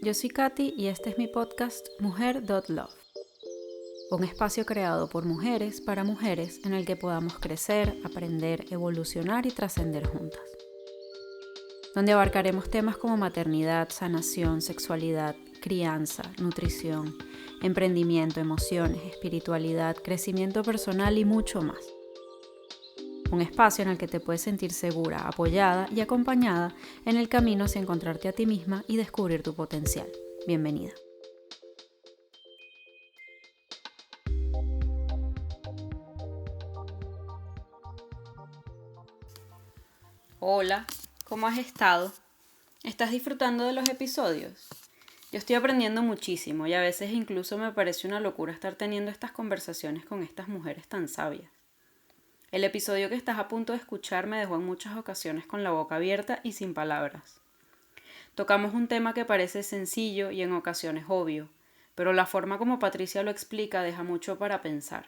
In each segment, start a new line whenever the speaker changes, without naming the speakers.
yo soy Katy y este es mi podcast Mujer.love, un espacio creado por mujeres para mujeres en el que podamos crecer, aprender, evolucionar y trascender juntas, donde abarcaremos temas como maternidad, sanación, sexualidad, crianza, nutrición, emprendimiento, emociones, espiritualidad, crecimiento personal y mucho más. Un espacio en el que te puedes sentir segura, apoyada y acompañada en el camino hacia encontrarte a ti misma y descubrir tu potencial. Bienvenida. Hola, ¿cómo has estado? ¿Estás disfrutando de los episodios? Yo estoy aprendiendo muchísimo y a veces incluso me parece una locura estar teniendo estas conversaciones con estas mujeres tan sabias. El episodio que estás a punto de escuchar me dejó en muchas ocasiones con la boca abierta y sin palabras. Tocamos un tema que parece sencillo y en ocasiones obvio, pero la forma como Patricia lo explica deja mucho para pensar.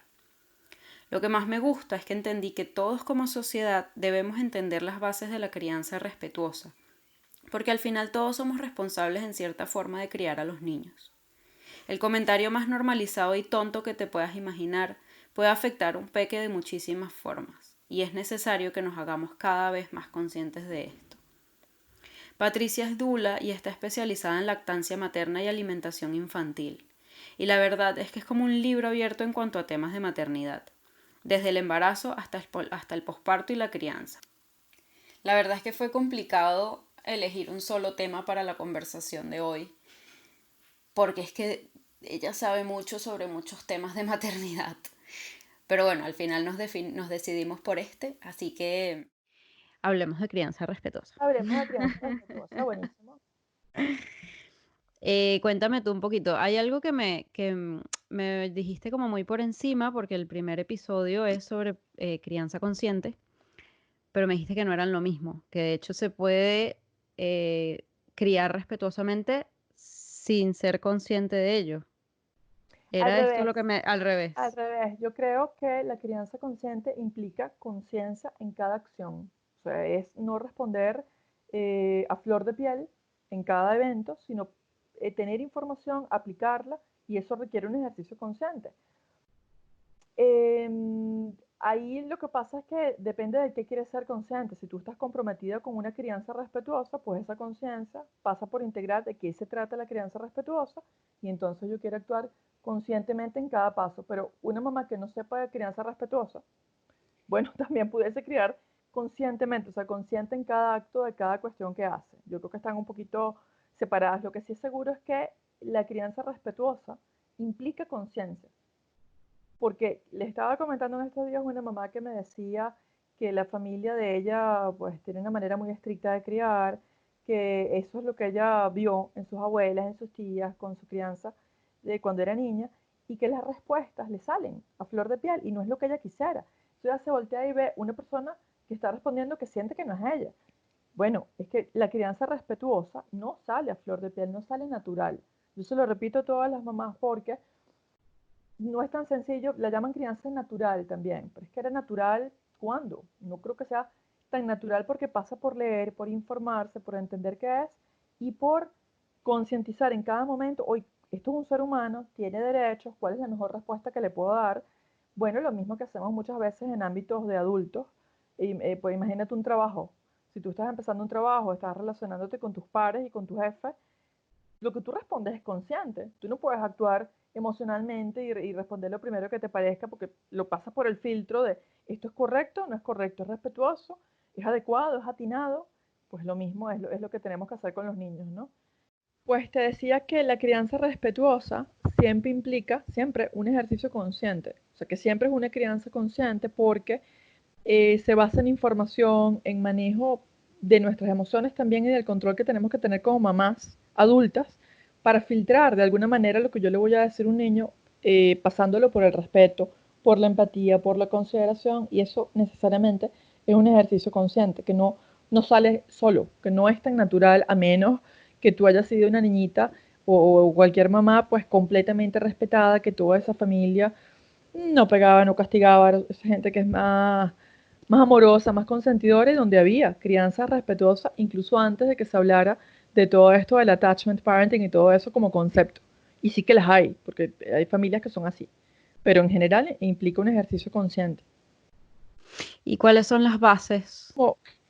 Lo que más me gusta es que entendí que todos como sociedad debemos entender las bases de la crianza respetuosa, porque al final todos somos responsables en cierta forma de criar a los niños. El comentario más normalizado y tonto que te puedas imaginar puede afectar a un peque de muchísimas formas, y es necesario que nos hagamos cada vez más conscientes de esto. Patricia es doula y está especializada en lactancia materna y alimentación infantil, y la verdad es que es como un libro abierto en cuanto a temas de maternidad, desde el embarazo hasta el posparto y la crianza. La verdad es que fue complicado elegir un solo tema para la conversación de hoy, porque es que ella sabe mucho sobre muchos temas de maternidad. Pero bueno, al final nos decidimos por este, así que hablemos de crianza respetuosa.
Hablemos de crianza respetuosa, buenísimo.
Cuéntame tú un poquito. Hay algo que me dijiste como muy por encima, porque el primer episodio es sobre crianza consciente, pero me dijiste que no eran lo mismo, que de hecho se puede criar respetuosamente sin ser consciente de ello.
Al
Era esto
revés,
lo que me... Al
al
revés.
revés. Yo creo que la crianza consciente implica conciencia en cada acción. O sea, es no responder a flor de piel en cada evento, sino tener información, aplicarla, y eso requiere un ejercicio consciente. Ahí lo que pasa es que depende de qué quieres ser consciente. Si tú estás comprometida con una crianza respetuosa, pues esa conciencia pasa por integrar de qué se trata la crianza respetuosa y entonces yo quiero actuar conscientemente en cada paso. Pero una mamá que no sepa de crianza respetuosa, bueno, también pudiese criar conscientemente, o sea, consciente en cada acto de cada cuestión que hace. Yo creo que están un poquito separadas. Lo que sí es seguro es que la crianza respetuosa implica conciencia. Porque le estaba comentando en estos días una mamá que me decía que la familia de ella pues tiene una manera muy estricta de criar, que eso es lo que ella vio en sus abuelas, en sus tías, con su crianza de cuando era niña, y que las respuestas le salen a flor de piel y no es lo que ella quisiera. Entonces ella se voltea y ve una persona que está respondiendo que siente que no es ella. Bueno, es que la crianza respetuosa no sale a flor de piel, no sale natural. Yo se lo repito a todas las mamás porque no es tan sencillo, la llaman crianza natural también, pero es que era natural cuando, no creo que sea tan natural porque pasa por leer, por informarse, por entender qué es y por concientizar en cada momento, hoy esto es un ser humano, tiene derechos, cuál es la mejor respuesta que le puedo dar. Bueno, lo mismo que hacemos muchas veces en ámbitos de adultos, pues imagínate un trabajo, si tú estás empezando un trabajo, estás relacionándote con tus pares y con tu jefe, lo que tú respondes es consciente. Tú no puedes actuar emocionalmente y responder lo primero que te parezca porque lo pasas por el filtro de esto es correcto, no es correcto, es respetuoso, es adecuado, es atinado. Pues lo mismo es lo que tenemos que hacer con los niños, ¿no? Pues te decía que la crianza respetuosa siempre implica siempre un ejercicio consciente. O sea, que siempre es una crianza consciente porque se basa en información, en manejo de nuestras emociones también y del control que tenemos que tener como mamás adultas para filtrar de alguna manera lo que yo le voy a decir a un niño, pasándolo por el respeto, por la empatía, por la consideración, y eso necesariamente es un ejercicio consciente, que no sale solo, que no es tan natural a menos que tú hayas sido una niñita o cualquier mamá pues completamente respetada, que toda esa familia no pegaba, no castigaba, esa gente que es más amorosa, más consentidora y donde había crianza respetuosa, incluso antes de que se hablara de todo esto del attachment parenting y todo eso como concepto. Y sí que las hay, porque hay familias que son así. Pero en general implica un ejercicio consciente.
¿Y cuáles son las bases?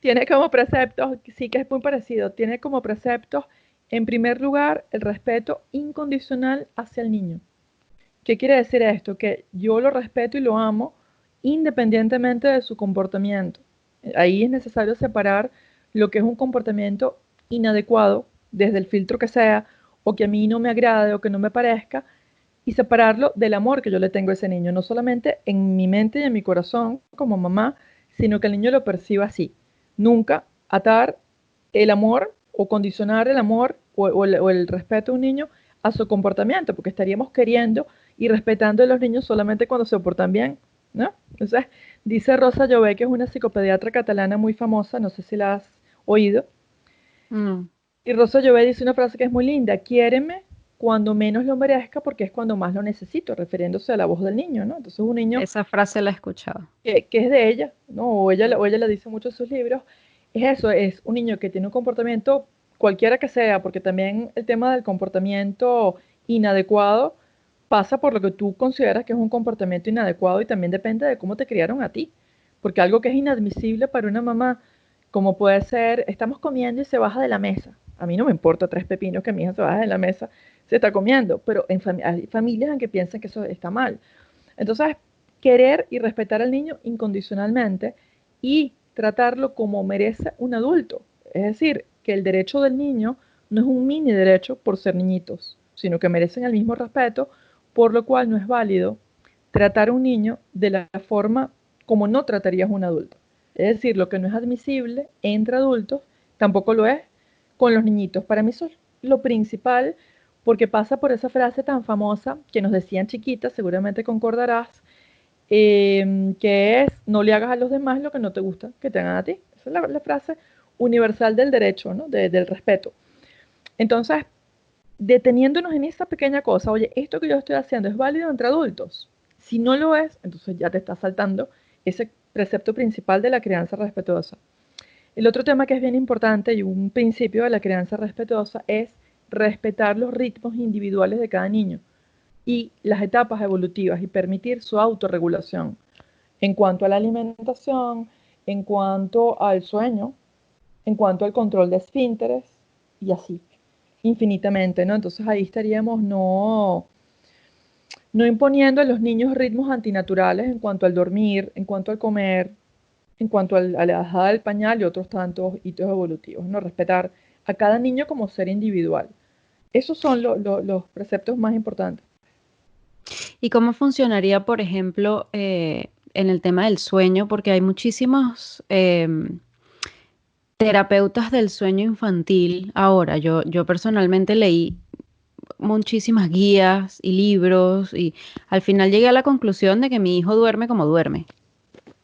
Tiene como preceptos, sí que es muy parecido, tiene como preceptos, en primer lugar, el respeto incondicional hacia el niño. ¿Qué quiere decir esto? Que yo lo respeto y lo amo independientemente de su comportamiento. Ahí es necesario separar lo que es un comportamiento inadecuado, desde el filtro que sea, o que a mí no me agrade o que no me parezca, y separarlo del amor que yo le tengo a ese niño, no solamente en mi mente y en mi corazón como mamá, sino que el niño lo perciba así. Nunca atar el amor o condicionar el amor o el respeto a un niño a su comportamiento, porque estaríamos queriendo y respetando a los niños solamente cuando se portan bien, ¿no? Entonces, dice Rosa Llobé, que es una psicopediatra catalana muy famosa, no sé si la has oído,
Mm,
y Rosa Llobé dice una frase que es muy linda: quiéreme cuando menos lo merezca porque es cuando más lo necesito, refiriéndose a la voz del niño, ¿no? Entonces un niño
esa frase la he escuchado.
que es de ella, ¿no? O ella la dice mucho en sus libros, es eso, es un niño que tiene un comportamiento, cualquiera que sea, porque también el tema del comportamiento inadecuado pasa por lo que tú consideras que es un comportamiento inadecuado y también depende de cómo te criaron a ti, porque algo que es inadmisible para una mamá, como puede ser, estamos comiendo y se baja de la mesa. A mí no me importa tres pepinos que mi hija se baje de la mesa, se está comiendo, pero hay familias en que piensan que eso está mal. Entonces, querer y respetar al niño incondicionalmente y tratarlo como merece un adulto. Es decir, que el derecho del niño no es un mini derecho por ser niñitos, sino que merecen el mismo respeto, por lo cual no es válido tratar a un niño de la forma como no tratarías a un adulto. Es decir, lo que no es admisible entre adultos, tampoco lo es con los niñitos. Para mí eso es lo principal, porque pasa por esa frase tan famosa que nos decían chiquitas, seguramente concordarás, que es: no le hagas a los demás lo que no te gusta que te hagan a ti. Esa es la frase universal del derecho, ¿no? Del respeto. Entonces, deteniéndonos en esa pequeña cosa, oye, esto que yo estoy haciendo es válido entre adultos. Si no lo es, entonces ya te está saltando ese precepto principal de la crianza respetuosa. El otro tema que es bien importante y un principio de la crianza respetuosa es respetar los ritmos individuales de cada niño y las etapas evolutivas y permitir su autorregulación en cuanto a la alimentación, en cuanto al sueño, en cuanto al control de esfínteres y así, infinitamente, ¿no? Entonces ahí estaríamos no imponiendo a los niños ritmos antinaturales en cuanto al dormir, en cuanto al comer, en cuanto a la bajada del pañal y otros tantos hitos evolutivos, ¿no? Respetar a cada niño como ser individual. Esos son los preceptos más importantes.
¿Y cómo funcionaría, por ejemplo, en el tema del sueño? Porque hay muchísimos terapeutas del sueño infantil ahora. Yo personalmente leí muchísimas guías y libros y al final llegué a la conclusión de que mi hijo duerme como duerme,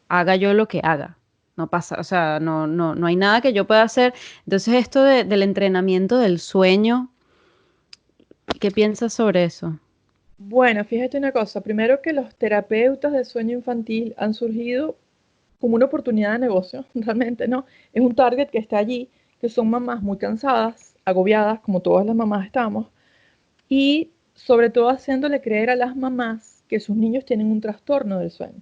haga yo lo que haga. No pasa, o sea, no hay nada que yo pueda hacer. Entonces, esto del entrenamiento del sueño, ¿qué piensas sobre eso?
Bueno, fíjate una cosa. Primero, que los terapeutas de sueño infantil han surgido como una oportunidad de negocio, realmente, ¿no? Es un target que está allí, que son mamás muy cansadas, agobiadas, como todas las mamás estamos, y sobre todo haciéndole creer a las mamás que sus niños tienen un trastorno del sueño,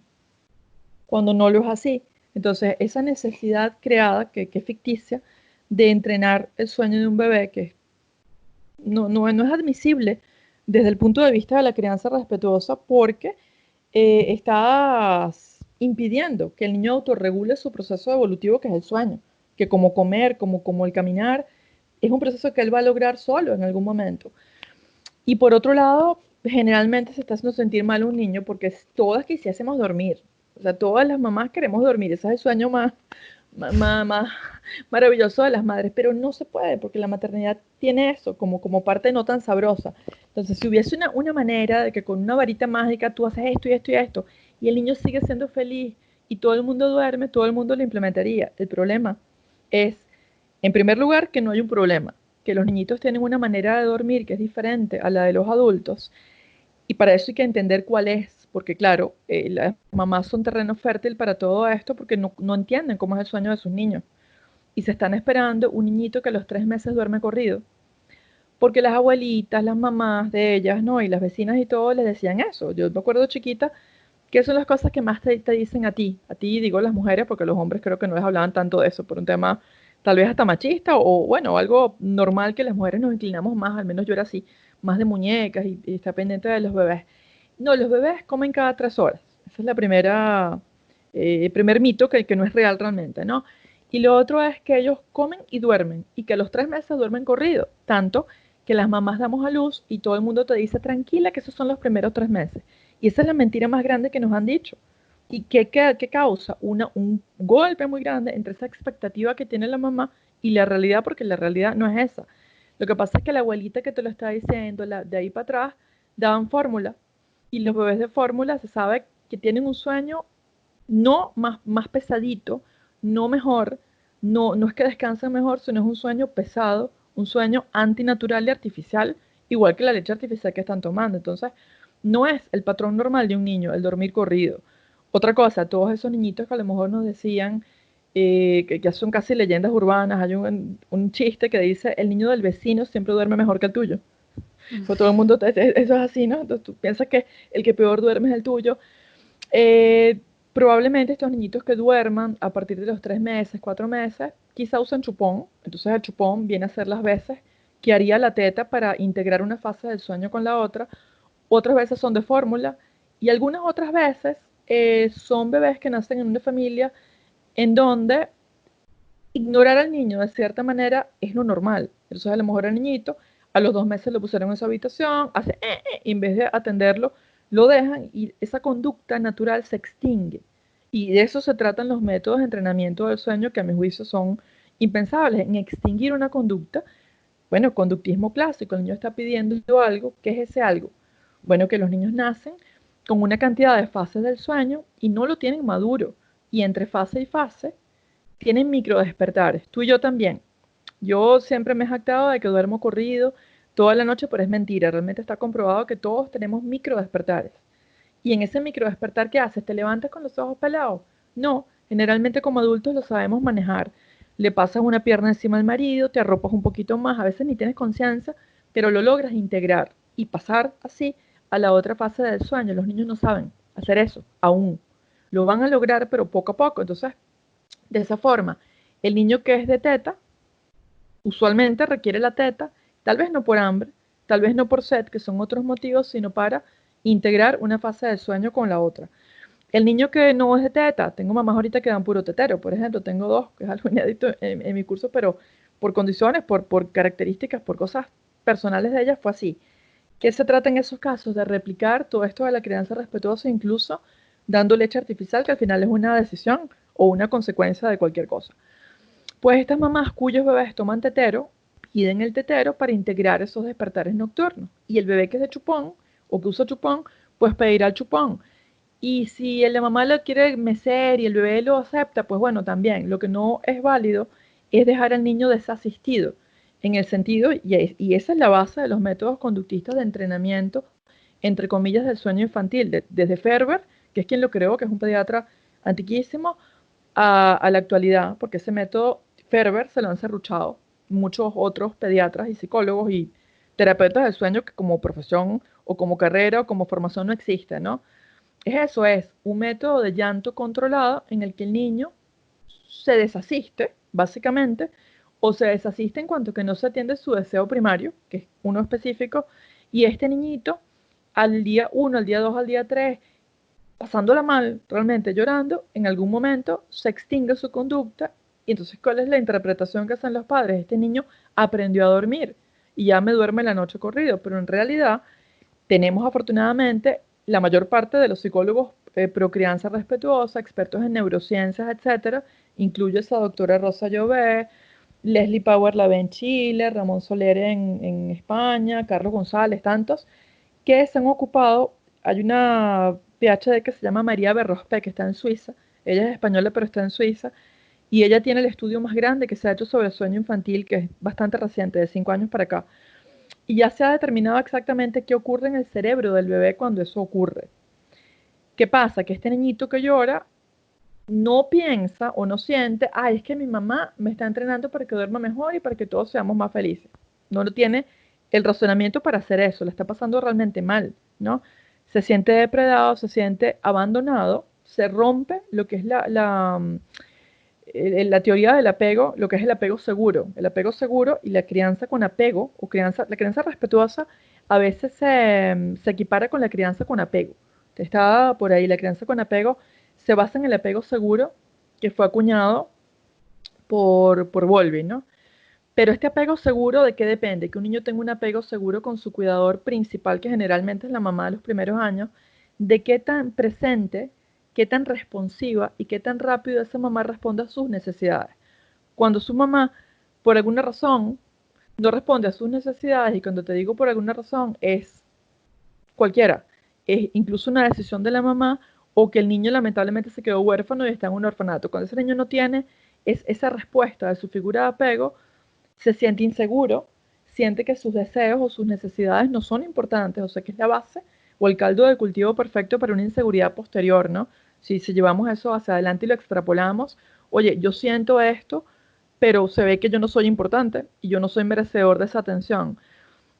cuando no lo es así. Entonces, esa necesidad creada, que es ficticia, de entrenar el sueño de un bebé, que no es admisible desde el punto de vista de la crianza respetuosa, porque estás impidiendo que el niño autorregule su proceso evolutivo, que es el sueño, que como comer, como el caminar, es un proceso que él va a lograr solo en algún momento. Y por otro lado, generalmente se está haciendo sentir mal a un niño porque todas quisiésemos dormir. O sea, todas las mamás queremos dormir. Ese es el sueño más maravilloso de las madres, pero no se puede porque la maternidad tiene eso como parte no tan sabrosa. Entonces, si hubiese una manera de que con una varita mágica tú haces esto y esto y esto, y el niño sigue siendo feliz y todo el mundo duerme, todo el mundo lo implementaría. El problema es, en primer lugar, que no hay un problema, que los niñitos tienen una manera de dormir que es diferente a la de los adultos, y para eso hay que entender cuál es, porque claro, las mamás son terreno fértil para todo esto porque no entienden cómo es el sueño de sus niños. y se están esperando un niñito que a los 3 meses duerme corrido. Porque las abuelitas, las mamás de ellas, ¿no? Y las vecinas y todo les decían eso. Yo me acuerdo chiquita que son las cosas que más te dicen a ti digo las mujeres, porque los hombres creo que no les hablaban tanto de eso, por un tema tal vez hasta machista o bueno, algo normal que las mujeres nos inclinamos más, al menos yo era así, más de muñecas y está pendiente de los bebés. No, los bebés comen cada 3 horas. Esa es la primera, el primer mito que no es real realmente, ¿no? Y lo otro es que ellos comen y duermen, y que a los 3 meses duermen corrido, tanto que las mamás damos a luz y todo el mundo te dice tranquila que esos son los primeros 3 meses. Y esa es la mentira más grande que nos han dicho. ¿Y qué causa? Un golpe muy grande entre esa expectativa que tiene la mamá y la realidad, porque la realidad no es esa. Lo que pasa es que la abuelita que te lo está diciendo, de ahí para atrás, daban fórmula. Y los bebés de fórmula se sabe que tienen un sueño no más pesadito, no mejor, no es que descansen mejor, sino es un sueño pesado, un sueño antinatural y artificial, igual que la leche artificial que están tomando. Entonces, no es el patrón normal de un niño el dormir corrido. Otra cosa, todos esos niñitos que a lo mejor nos decían, que ya son casi leyendas urbanas, hay un chiste que dice, el niño del vecino siempre duerme mejor que el tuyo. Pues todo el mundo, eso es así, ¿no? Entonces tú piensas que el que peor duerme es el tuyo. Probablemente estos niñitos que duerman a partir de los 3 meses, 4 meses, quizá usan chupón. Entonces el chupón viene a ser las veces que haría la teta para integrar una fase del sueño con la otra. Otras veces son de fórmula y algunas otras veces son bebés que nacen en una familia en donde ignorar al niño de cierta manera es lo normal. Entonces a lo mejor el niñito a los 2 meses lo pusieron en su habitación, hace y en vez de atenderlo, lo dejan y esa conducta natural se extingue. Y de eso se tratan los métodos de entrenamiento del sueño que a mi juicio son impensables, en extinguir una conducta. Bueno, conductismo clásico, el niño está pidiendo algo, ¿qué es ese algo? Bueno, que los niños nacen con una cantidad de fases del sueño y no lo tienen maduro. Y entre fase y fase tienen micro despertares. Tú y yo también. Yo siempre me he jactado de que duermo corrido toda la noche, pero es mentira. Realmente está comprobado que todos tenemos micro despertares. Y en ese micro despertar, ¿qué haces? ¿Te levantas con los ojos pelados? No, generalmente como adultos lo sabemos manejar. Le pasas una pierna encima al marido, te arropas un poquito más, a veces ni tienes conciencia, pero lo logras integrar y pasar así a la otra fase del sueño. Los niños no saben hacer eso aún. Lo van a lograr, pero poco a poco. Entonces, de esa forma, el niño que es de teta, usualmente requiere la teta, tal vez no por hambre, tal vez no por sed, que son otros motivos, sino para integrar una fase del sueño con la otra. El niño que no es de teta, tengo mamás ahorita que dan puro tetero, por ejemplo, tengo dos, que es algo inédito en mi curso, pero por condiciones, por características, por cosas personales de ellas, fue así. ¿Qué se trata en esos casos? De replicar todo esto de la crianza respetuosa, incluso dando leche artificial, que al final es una decisión o una consecuencia de cualquier cosa. Pues estas mamás cuyos bebés toman tetero, piden el tetero para integrar esos despertares nocturnos. Y el bebé que es de chupón o que usa chupón, pues pedirá el chupón. Y si la mamá lo quiere mecer y el bebé lo acepta, pues bueno, también. Lo que no es válido es dejar al niño desasistido, en el sentido, y esa es la base de los métodos conductistas de entrenamiento, entre comillas, del sueño infantil, desde Ferber, que es quien lo creó, que es un pediatra antiquísimo, a la actualidad, porque ese método Ferber se lo han serruchado muchos otros pediatras y psicólogos y terapeutas del sueño que como profesión o como carrera o como formación no existe, ¿no? Es un método de llanto controlado en el que el niño se desasiste, básicamente, o se desasiste en cuanto que no se atiende su deseo primario, que es uno específico, y este niñito al día 1, al día 2, al día 3, pasándola mal, realmente llorando, en algún momento se extingue su conducta. Y entonces, ¿cuál es la interpretación que hacen los padres? Este niño aprendió a dormir y ya me duerme la noche corrido, pero en realidad tenemos afortunadamente la mayor parte de los psicólogos pro crianza respetuosa, expertos en neurociencias, etcétera, incluye esa doctora Rosa Llové, Leslie Power la ve en Chile, Ramón Soler en España, Carlos González, tantos, que se han ocupado. Hay una PhD que se llama María Berrospe, que está en Suiza. Ella es española, pero está en Suiza. Y ella tiene el estudio más grande que se ha hecho sobre el sueño infantil, que es bastante reciente, de 5 años para acá. Y ya se ha determinado exactamente qué ocurre en el cerebro del bebé cuando eso ocurre. ¿Qué pasa? Que este niñito que llora no piensa o no siente, ay, es que mi mamá me está entrenando para que duerma mejor y para que todos seamos más felices. No lo tiene el razonamiento para hacer eso, le está pasando realmente mal, ¿no? Se siente depredado, se siente abandonado, se rompe lo que es la teoría del apego, lo que es el apego seguro y la crianza con apego, o crianza, la crianza respetuosa, a veces se equipara con la crianza con apego. Está por ahí, la crianza con apego se basa en el apego seguro que fue acuñado por Bowlby, ¿no? Pero este apego seguro, ¿de qué depende? Que un niño tenga un apego seguro con su cuidador principal, que generalmente es la mamá de los primeros años, de qué tan presente, qué tan responsiva y qué tan rápido esa mamá responde a sus necesidades. Cuando su mamá, por alguna razón, no responde a sus necesidades, y cuando te digo por alguna razón, es cualquiera, es incluso una decisión de la mamá, o que el niño lamentablemente se quedó huérfano y está en un orfanato. Cuando ese niño no tiene esa respuesta de su figura de apego, se siente inseguro, siente que sus deseos o sus necesidades no son importantes, o sea que es la base o el caldo de cultivo perfecto para una inseguridad posterior, ¿no? Si llevamos eso hacia adelante y lo extrapolamos, oye, yo siento esto, pero se ve que yo no soy importante y yo no soy merecedor de esa atención.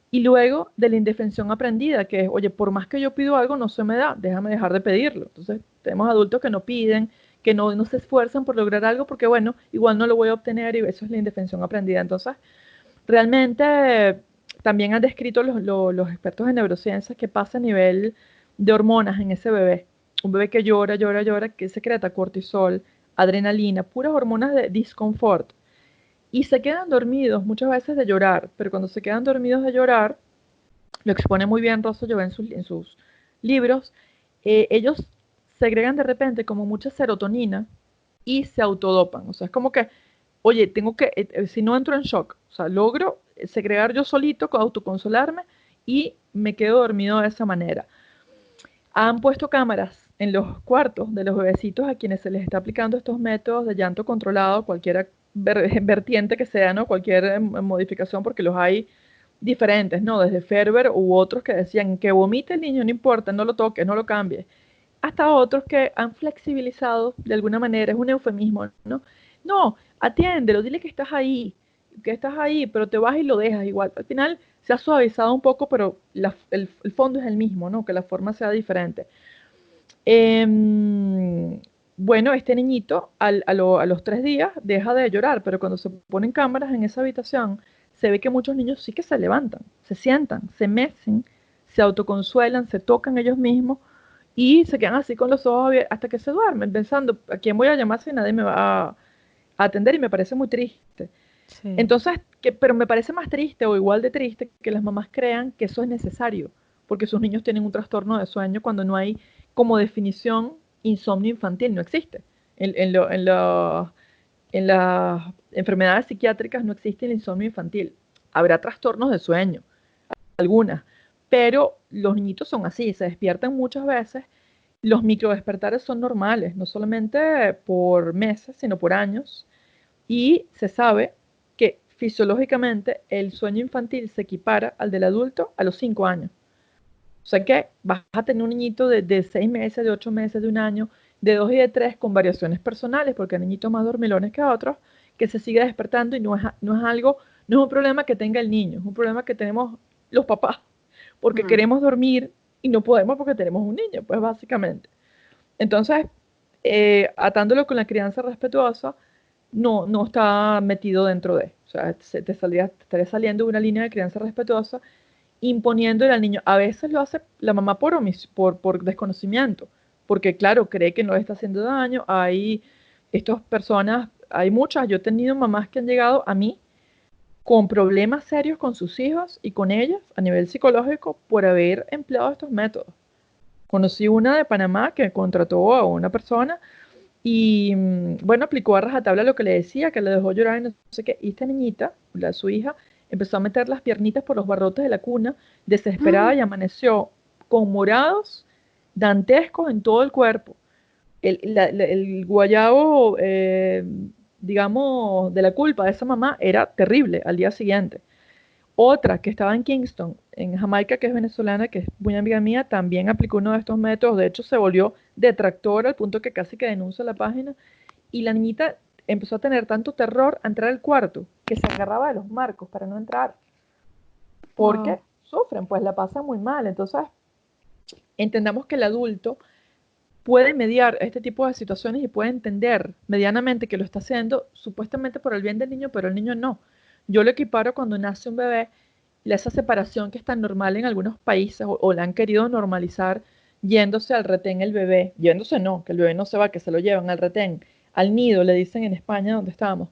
Y luego de la indefensión aprendida, que es, oye, por más que yo pido algo, no se me da, déjame dejar de pedirlo. Entonces, tenemos adultos que no piden, que no se esfuerzan por lograr algo porque, bueno, igual no lo voy a obtener y eso es la indefensión aprendida. Entonces, realmente también han descrito los expertos en neurociencias que pasa a nivel de hormonas en ese bebé. Un bebé que llora, llora, llora, que secreta cortisol, adrenalina, puras hormonas de disconfort. Y se quedan dormidos muchas veces de llorar, pero cuando se quedan dormidos de llorar, lo expone muy bien Rosso Llobet en sus libros, ellos segregan de repente como mucha serotonina y se autodopan. O sea, es como que, oye, si no entro en shock, o sea, logro segregar yo solito, autoconsolarme y me quedo dormido de esa manera. Han puesto cámaras en los cuartos de los bebecitos a quienes se les está aplicando estos métodos de llanto controlado, cualquier vertiente que sea, ¿no? Cualquier modificación, porque los hay diferentes, ¿no? Desde Ferber u otros que decían que vomite el niño, no importa, no lo toques, no lo cambies, hasta otros que han flexibilizado de alguna manera, es un eufemismo, ¿no? No, atiéndelo, dile que estás ahí, pero te vas y lo dejas igual. Al final se ha suavizado un poco, pero el fondo es el mismo, ¿no? Que la forma sea diferente. Bueno, este niñito a los 3 días deja de llorar, pero cuando se ponen cámaras en esa habitación, se ve que muchos niños sí que se levantan, se sientan, se mecen, se autoconsuelan, se tocan ellos mismos y se quedan así con los ojos abiertos hasta que se duermen, pensando, ¿a quién voy a llamar si nadie me va a atender? Y me parece muy triste.
Sí.
Entonces, pero me parece más triste o igual de triste que las mamás crean que eso es necesario, porque sus niños tienen un trastorno de sueño cuando no hay como definición insomnio infantil, no existe. En las enfermedades psiquiátricas no existe el insomnio infantil. Habrá trastornos de sueño, algunas, pero los niñitos son así, se despiertan muchas veces. Los microdespertares son normales, no solamente por meses, sino por años. Y se sabe que fisiológicamente el sueño infantil se equipara al del adulto a los 5 años. O sea que vas a tener un niñito de 6 meses, de 8 meses, de un año, de 2 y de 3 con variaciones personales, porque hay niñitos más dormilones que otros, que se sigue despertando y no es algo, no es un problema que tenga el niño, es un problema que tenemos los papás, porque
Mm.
queremos dormir y no podemos porque tenemos un niño, pues básicamente. Entonces, atándolo con la crianza respetuosa, no está metido dentro de. O sea, te estaría saliendo una línea de crianza respetuosa imponiéndole al niño. A veces lo hace la mamá por desconocimiento, porque claro, cree que no le está haciendo daño. Hay estas personas, hay muchas, yo he tenido mamás que han llegado a mí con problemas serios con sus hijos y con ellas a nivel psicológico por haber empleado estos métodos. Conocí una de Panamá que contrató a una persona y bueno, aplicó a rajatabla lo que le decía, que le dejó llorar y no sé qué. Y esta niñita, su hija, empezó a meter las piernitas por los barrotes de la cuna, desesperada, y amaneció con morados dantescos en todo el cuerpo. El guayabo, digamos, de la culpa de esa mamá era terrible al día siguiente. Otra que estaba en Kingston, en Jamaica, que es venezolana, que es muy amiga mía, también aplicó uno de estos métodos. De hecho, se volvió detractora al punto que casi que denuncia la página. Y la niñita empezó a tener tanto terror a entrar al cuarto que se agarraba de los marcos para no entrar. Porque
Wow.
sufren, pues la pasan muy mal. Entonces, entendamos que el adulto puede mediar este tipo de situaciones y puede entender medianamente que lo está haciendo supuestamente por el bien del niño, pero el niño no. Yo lo equiparo cuando nace un bebé, esa separación que es tan normal en algunos países o la han querido normalizar yéndose al retén el bebé, yéndose no, que el bebé no se va, que se lo llevan al retén, al nido, le dicen en España donde estábamos.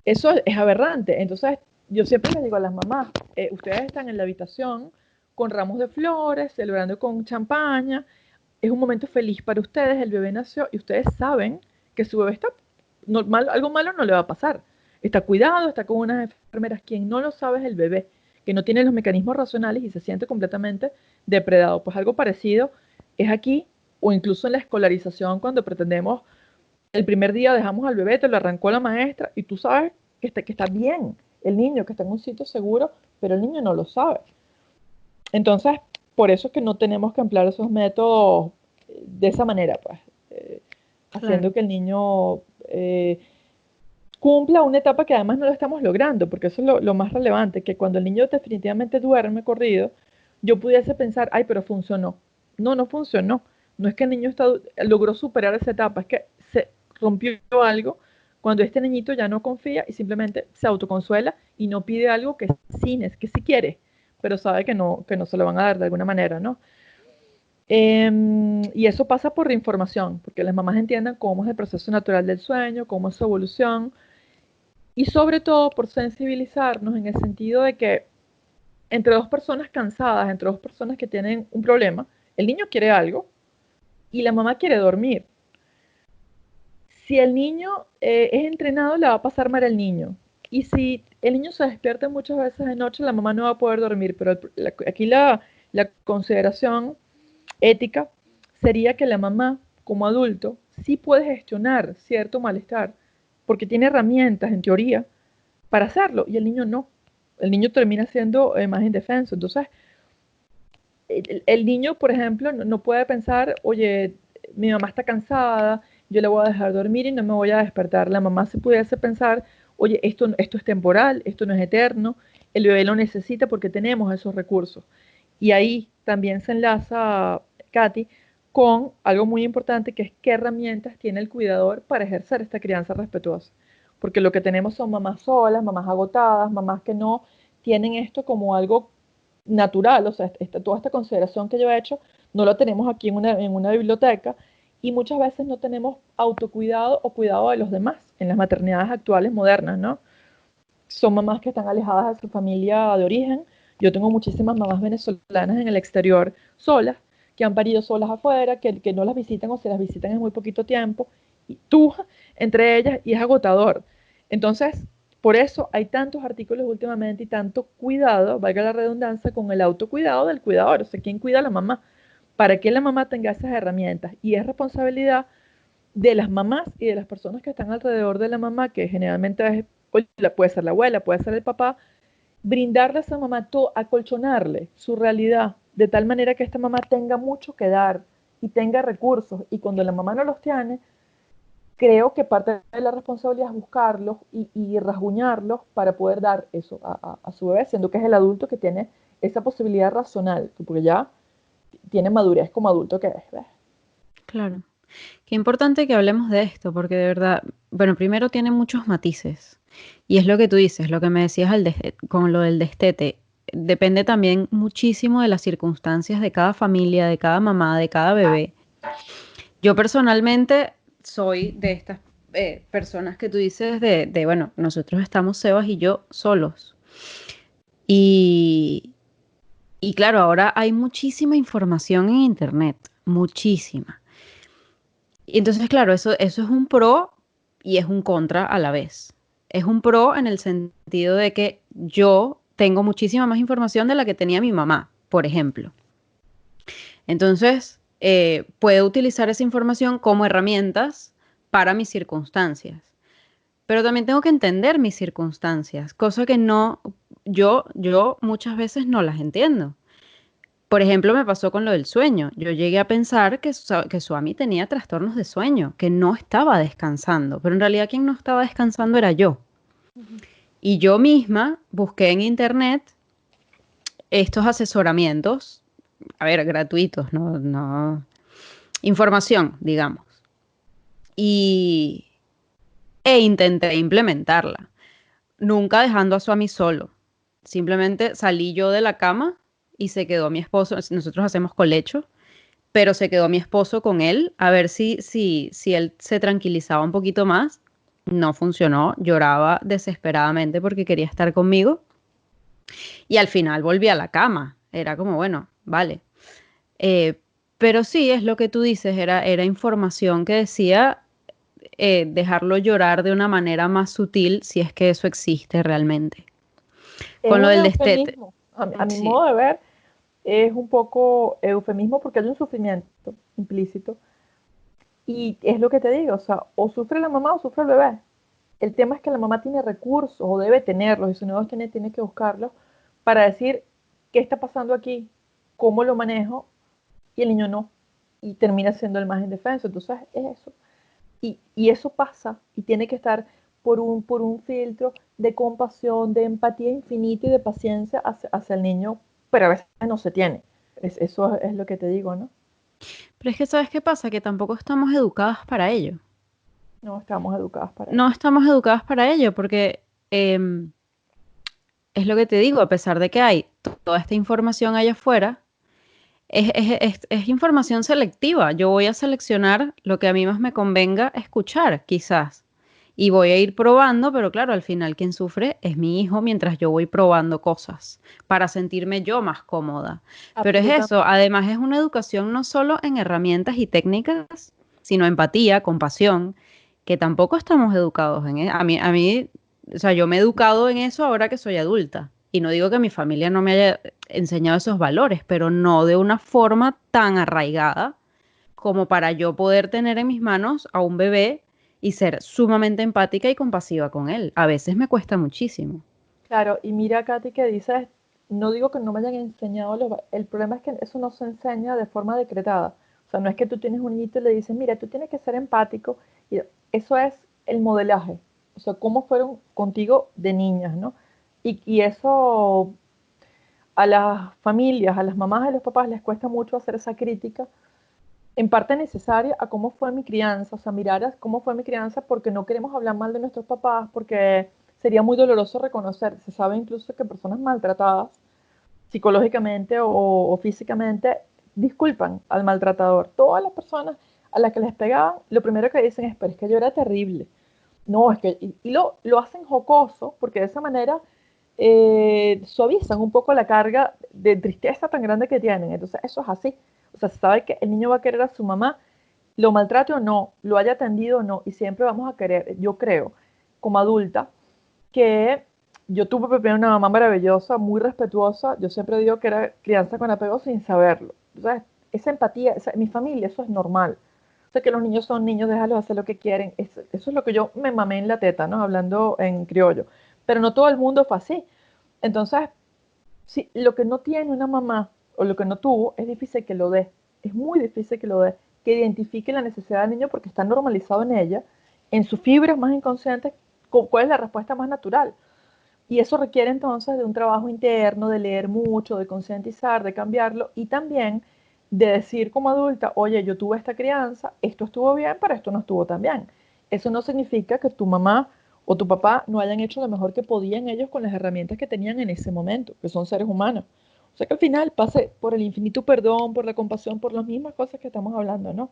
Eso es aberrante. Entonces, yo siempre les digo a las mamás, ustedes están en la habitación con ramos de flores, celebrando con champaña, es un momento feliz para ustedes, el bebé nació y ustedes saben que su bebé está normal, algo malo no le va a pasar. Está cuidado, está con unas enfermeras. Quien no lo sabe es el bebé, que no tiene los mecanismos racionales y se siente completamente depredado. Pues algo parecido es aquí o incluso en la escolarización cuando pretendemos, el primer día dejamos al bebé, te lo arrancó la maestra y tú sabes que está bien el niño, que está en un sitio seguro, pero el niño no lo sabe. Entonces, por eso es que no tenemos que emplear esos métodos de esa manera, pues,
Claro.
haciendo que el niño cumpla una etapa que además no lo estamos logrando, porque eso es lo más relevante, que cuando el niño definitivamente duerme corrido, yo pudiese pensar, ay, pero funcionó. No, no funcionó. No es que el niño logró superar esa etapa, es que se rompió algo cuando este niñito ya no confía y simplemente se autoconsuela y no pide algo que sí quiere, pero sabe que no se lo van a dar de alguna manera, ¿no? Y eso pasa por reinformación, porque las mamás entiendan cómo es el proceso natural del sueño, cómo es su evolución, y sobre todo por sensibilizarnos en el sentido de que entre dos personas cansadas, entre dos personas que tienen un problema, el niño quiere algo y la mamá quiere dormir. Si el niño es entrenado, le va a pasar mal al niño. Y si el niño se despierta muchas veces de noche, la mamá no va a poder dormir. Pero aquí la consideración ética sería que la mamá, como adulto, sí puede gestionar cierto malestar, porque tiene herramientas, en teoría, para hacerlo, y el niño no. El niño termina siendo más indefenso. Entonces, el niño, por ejemplo, no puede pensar, oye, mi mamá está cansada, yo la voy a dejar dormir y no me voy a despertar. La mamá se pudiese pensar, oye, esto es temporal, esto no es eterno, el bebé lo necesita porque tenemos esos recursos. Y ahí también se enlaza, Katy, con algo muy importante que es qué herramientas tiene el cuidador para ejercer esta crianza respetuosa. Porque lo que tenemos son mamás solas, mamás agotadas, mamás que no tienen esto como algo natural, o sea, toda esta consideración que yo he hecho, no la tenemos aquí en una biblioteca y muchas veces no tenemos autocuidado o cuidado de los demás en las maternidades actuales modernas, ¿no? Son mamás que están alejadas de su familia de origen. Yo tengo muchísimas mamás venezolanas en el exterior solas, que han parido solas afuera, que no las visitan o se las visitan en muy poquito tiempo, y tú entre ellas, y es agotador. Entonces, por eso hay tantos artículos últimamente y tanto cuidado, valga la redundancia, con el autocuidado del cuidador, o sea, ¿quién cuida a la mamá? Para que la mamá tenga esas herramientas. Y es responsabilidad de las mamás y de las personas que están alrededor de la mamá, que generalmente puede ser la abuela, puede ser el papá, brindarle a esa mamá todo, acolchonarle su realidad, de tal manera que esta mamá tenga mucho que dar y tenga recursos. Y cuando la mamá no los tiene, creo que parte de la responsabilidad es buscarlos y rasguñarlos para poder dar eso a su bebé, siendo que es el adulto que tiene esa posibilidad racional, porque ya tiene madurez como adulto que es. ¿Ves?
Claro. Qué importante que hablemos de esto, porque de verdad, bueno, primero tiene muchos matices. Y es lo que tú dices, lo que me decías con lo del destete. Depende también muchísimo de las circunstancias de cada familia, de cada mamá, de cada bebé. Yo personalmente soy de estas personas que tú dices bueno, nosotros estamos Sebas y yo solos. Y, y claro, ahora hay muchísima información en internet, muchísima. Y entonces, claro, eso es un pro y es un contra a la vez. Es un pro en el sentido de que yo tengo muchísima más información de la que tenía mi mamá, por ejemplo. Entonces, puedo utilizar esa información como herramientas para mis circunstancias. Pero también tengo que entender mis circunstancias, cosa que no, yo muchas veces no las entiendo. Por ejemplo, me pasó con lo del sueño. Yo llegué a pensar que Suami tenía trastornos de sueño, que no estaba descansando, pero en realidad quien no estaba descansando era yo.
Ujú.
Y yo misma busqué en internet estos asesoramientos, a ver, gratuitos, información, digamos. Y, e intenté implementarla, nunca dejando a Suami solo. Simplemente salí yo de la cama y se quedó mi esposo. Nosotros hacemos colecho, pero se quedó mi esposo con él a ver si él se tranquilizaba un poquito más. No funcionó, lloraba desesperadamente porque quería estar conmigo y al final volví a la cama. Era como, bueno, vale. Eh, pero sí, es lo que tú dices, era información que decía dejarlo llorar de una manera más sutil si es que eso existe realmente.
Es
Con lo
un
del destete,
eufemismo. A mi
sí,
modo de ver, es un poco eufemismo porque hay un sufrimiento implícito. Y es lo que te digo, o sea, o sufre la mamá o sufre el bebé. El tema es que la mamá tiene recursos o debe tenerlos y si no los tiene, tiene que buscarlos para decir qué está pasando aquí, cómo lo manejo y el niño no. Y termina siendo el más indefenso. Entonces es eso. Y eso pasa y tiene que estar por un filtro de compasión, de empatía infinita y de paciencia hacia el niño, pero a veces no se tiene. Eso es lo que te digo, ¿no?
pero es que ¿sabes qué pasa? Que tampoco estamos educadas para ello.
No estamos educados para
No
eso.
estamos educadas para ello porque em, es lo que te digo, a pesar de que hay toda esta información allá afuera, es información selectiva. Yo voy a seleccionar lo que a mí más me convenga escuchar, quizás. Y voy a ir probando, pero claro, al final quien sufre es mi hijo mientras yo voy probando cosas para sentirme yo más cómoda. Pero es eso,
Absolutamente.
además es una educación no solo en herramientas y técnicas, sino empatía, compasión, que tampoco estamos educados en eso. O sea, yo me he educado en eso ahora que soy adulta. Y no digo que mi familia no me haya enseñado esos valores, pero no de una forma tan arraigada como para yo poder tener en mis manos a un bebé y ser sumamente empática y compasiva con él. A veces me cuesta muchísimo.
Claro, y mira, Katy, que dices, no digo que no me hayan enseñado el problema es que eso no se enseña de forma decretada. O sea, no es que tú tienes un niñito y le dices, mira, tú tienes que ser empático. Y eso es el modelaje. O sea, cómo fueron contigo de niñas, ¿no? Y eso a las familias, a las mamás y a los papás les cuesta mucho hacer esa crítica, en parte necesaria a cómo fue mi crianza, o sea, mirar a cómo fue mi crianza porque no queremos hablar mal de nuestros papás, porque sería muy doloroso reconocer. Se sabe incluso que personas maltratadas psicológicamente o físicamente disculpan al maltratador. Todas las personas a las que les pegaban, lo primero que dicen es, pero es que yo era terrible. No, es que, y lo hacen jocoso, porque de esa manera suavizan un poco la carga de tristeza tan grande que tienen. Entonces, eso es así. O sea, se sabe que el niño va a querer a su mamá, lo maltrate o no, lo haya atendido o no, y siempre vamos a querer, yo creo, como adulta, que yo tuve primero una mamá maravillosa, muy respetuosa. Yo siempre digo que era crianza con apego sin saberlo. O sea, esa empatía, mi familia, eso es normal. O sea, que los niños son niños, déjalos hacer lo que quieren. Eso es lo que yo me mamé en la teta, ¿no? Hablando en criollo. Pero no todo el mundo fue así. Entonces, si lo que no tiene una mamá o lo que no tuvo, es difícil que lo dé. Es muy difícil que lo dé. Que identifique la necesidad del niño porque está normalizado en ella, en sus fibras más inconscientes, cuál es la respuesta más natural. Y eso requiere entonces de un trabajo interno, de leer mucho, de concientizar, de cambiarlo y también de decir como adulta, oye, yo tuve esta crianza, esto estuvo bien, pero esto no estuvo tan bien. Eso no significa que tu mamá o tu papá no hayan hecho lo mejor que podían ellos con las herramientas que tenían en ese momento, que son seres humanos. O sea que al final pase por el infinito perdón, por la compasión, por las mismas cosas que estamos hablando, ¿no?